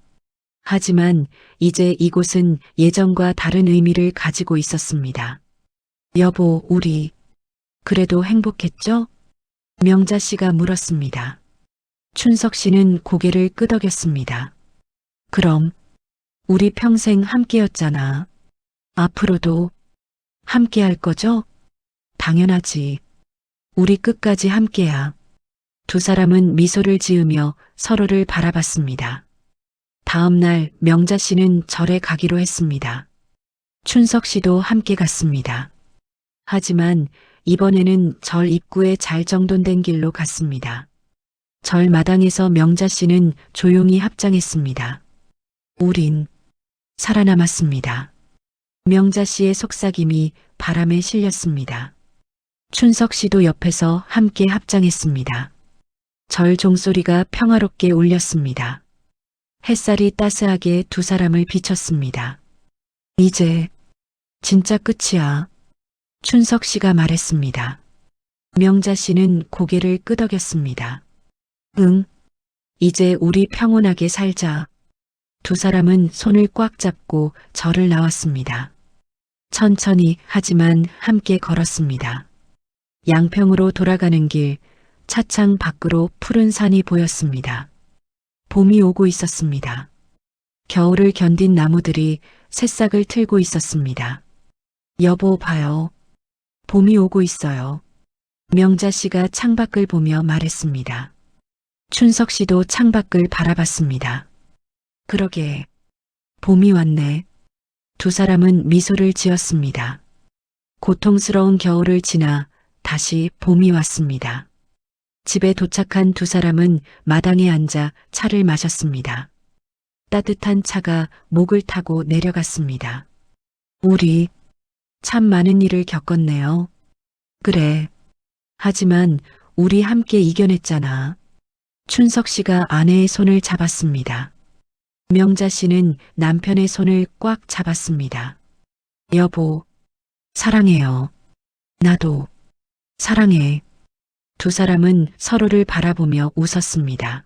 S2: 하지만 이제 이곳은 예전과 다른 의미를 가지고 있었습니다. 여보, 우리 그래도 행복했죠? 명자 씨가 물었습니다. 춘석 씨는 고개를 끄덕였습니다. 그럼 우리 평생 함께였잖아. 앞으로도 함께 할 거죠? 당연하지. 우리 끝까지 함께야. 두 사람은 미소를 지으며 서로를 바라봤습니다. 다음 날 명자 씨는 절에 가기로 했습니다. 춘석 씨도 함께 갔습니다. 하지만 이번에는 절 입구에 잘 정돈된 길로 갔습니다. 절 마당에서 명자 씨는 조용히 합장했습니다. 우린 살아남았습니다. 명자 씨의 속삭임이 바람에 실렸습니다. 춘석 씨도 옆에서 함께 합장했습니다. 절 종소리가 평화롭게 울렸습니다. 햇살이 따스하게 두 사람을 비췄습니다. 이제 진짜 끝이야. 춘석 씨가 말했습니다. 명자 씨는 고개를 끄덕였습니다. 응, 이제 우리 평온하게 살자. 두 사람은 손을 꽉 잡고 절을 나왔습니다. 천천히 하지만 함께 걸었습니다. 양평으로 돌아가는 길, 차창 밖으로 푸른 산이 보였습니다. 봄이 오고 있었습니다. 겨울을 견딘 나무들이 새싹을 틀고 있었습니다. 여보, 봐요. 봄이 오고 있어요. 명자 씨가 창밖을 보며 말했습니다. 춘석 씨도 창밖을 바라봤습니다. 그러게, 봄이 왔네. 두 사람은 미소를 지었습니다. 고통스러운 겨울을 지나 다시 봄이 왔습니다. 집에 도착한 두 사람은 마당에 앉아 차를 마셨습니다. 따뜻한 차가 목을 타고 내려갔습니다. 우리 참 많은 일을 겪었네요. 그래. 하지만 우리 함께 이겨냈잖아. 춘석 씨가 아내의 손을 잡았습니다. 명자 씨는 남편의 손을 꽉 잡았습니다. 여보, 사랑해요. 나도 사랑해. 두 사람은 서로를 바라보며 웃었습니다.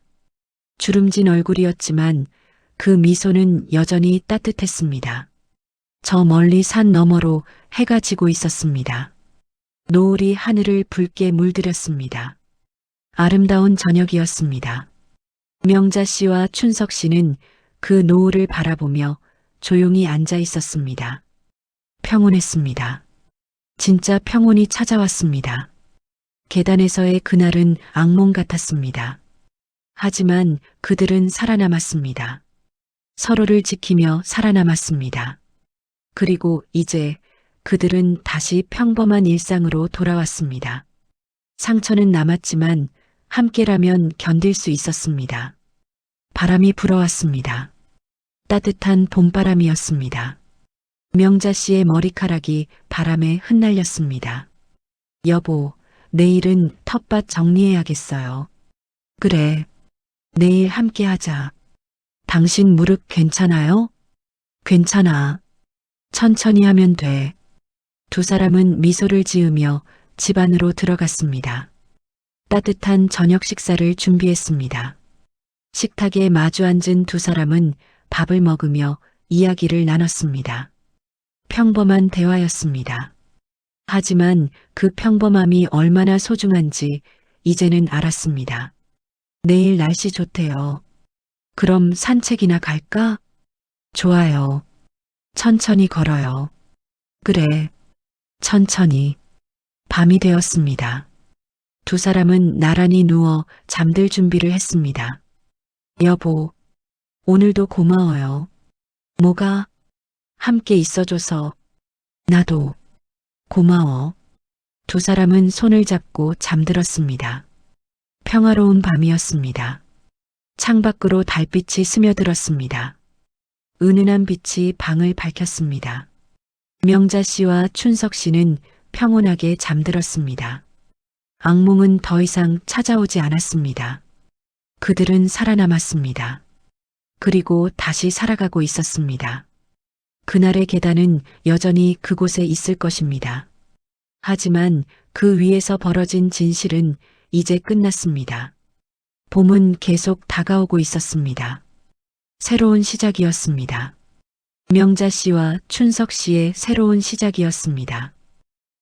S2: 주름진 얼굴이었지만 그 미소는 여전히 따뜻했습니다. 저 멀리 산 너머로 해가 지고 있었습니다. 노을이 하늘을 붉게 물들였습니다. 아름다운 저녁이었습니다. 명자 씨와 춘석 씨는 그 노을을 바라보며 조용히 앉아 있었습니다. 평온했습니다. 진짜 평온이 찾아왔습니다. 계단에서의 그날은 악몽 같았습니다. 하지만 그들은 살아남았습니다. 서로를 지키며 살아남았습니다. 그리고 이제 그들은 다시 평범한 일상으로 돌아왔습니다. 상처는 남았지만 함께라면 견딜 수 있었습니다. 바람이 불어왔습니다. 따뜻한 봄바람이었습니다. 명자 씨의 머리카락이 바람에 흩날렸습니다. 여보, 내일은 텃밭 정리해야겠어요. 그래, 내일 함께 하자. 당신 무릎 괜찮아요? 괜찮아. 천천히 하면 돼. 두 사람은 미소를 지으며 집 안으로 들어갔습니다. 따뜻한 저녁 식사를 준비했습니다. 식탁에 마주 앉은 두 사람은 밥을 먹으며 이야기를 나눴습니다. 평범한 대화였습니다. 하지만 그 평범함이 얼마나 소중한지 이제는 알았습니다. 내일 날씨 좋대요. 그럼 산책이나 갈까? 좋아요. 천천히 걸어요. 그래, 천천히. 밤이 되었습니다. 두 사람은 나란히 누워 잠들 준비를 했습니다. 여보, 오늘도 고마워요. 뭐가? 함께 있어줘서. 나도 고마워. 두 사람은 손을 잡고 잠들었습니다. 평화로운 밤이었습니다. 창밖으로 달빛이 스며들었습니다. 은은한 빛이 방을 밝혔습니다. 명자 씨와 춘석 씨는 평온하게 잠들었습니다. 악몽은 더 이상 찾아오지 않았습니다. 그들은 살아남았습니다. 그리고 다시 살아가고 있었습니다. 그날의 계단은 여전히 그곳에 있을 것입니다. 하지만 그 위에서 벌어진 진실은 이제 끝났습니다. 봄은 계속 다가오고 있었습니다. 새로운 시작이었습니다. 명자 씨와 춘석 씨의 새로운 시작이었습니다.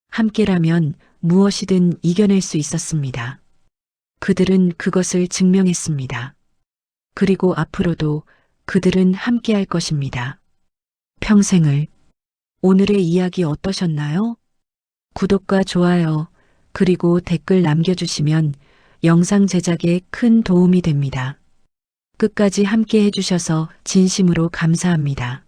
S2: 함께라면 무엇이든 이겨낼 수 있었습니다. 그들은 그것을 증명했습니다. 그리고 앞으로도 그들은 함께할 것입니다. 평생을. 오늘의 이야기 어떠셨나요? 구독과 좋아요, 그리고 댓글 남겨주시면 영상 제작에 큰 도움이 됩니다. 끝까지 함께 해주셔서 진심으로 감사합니다.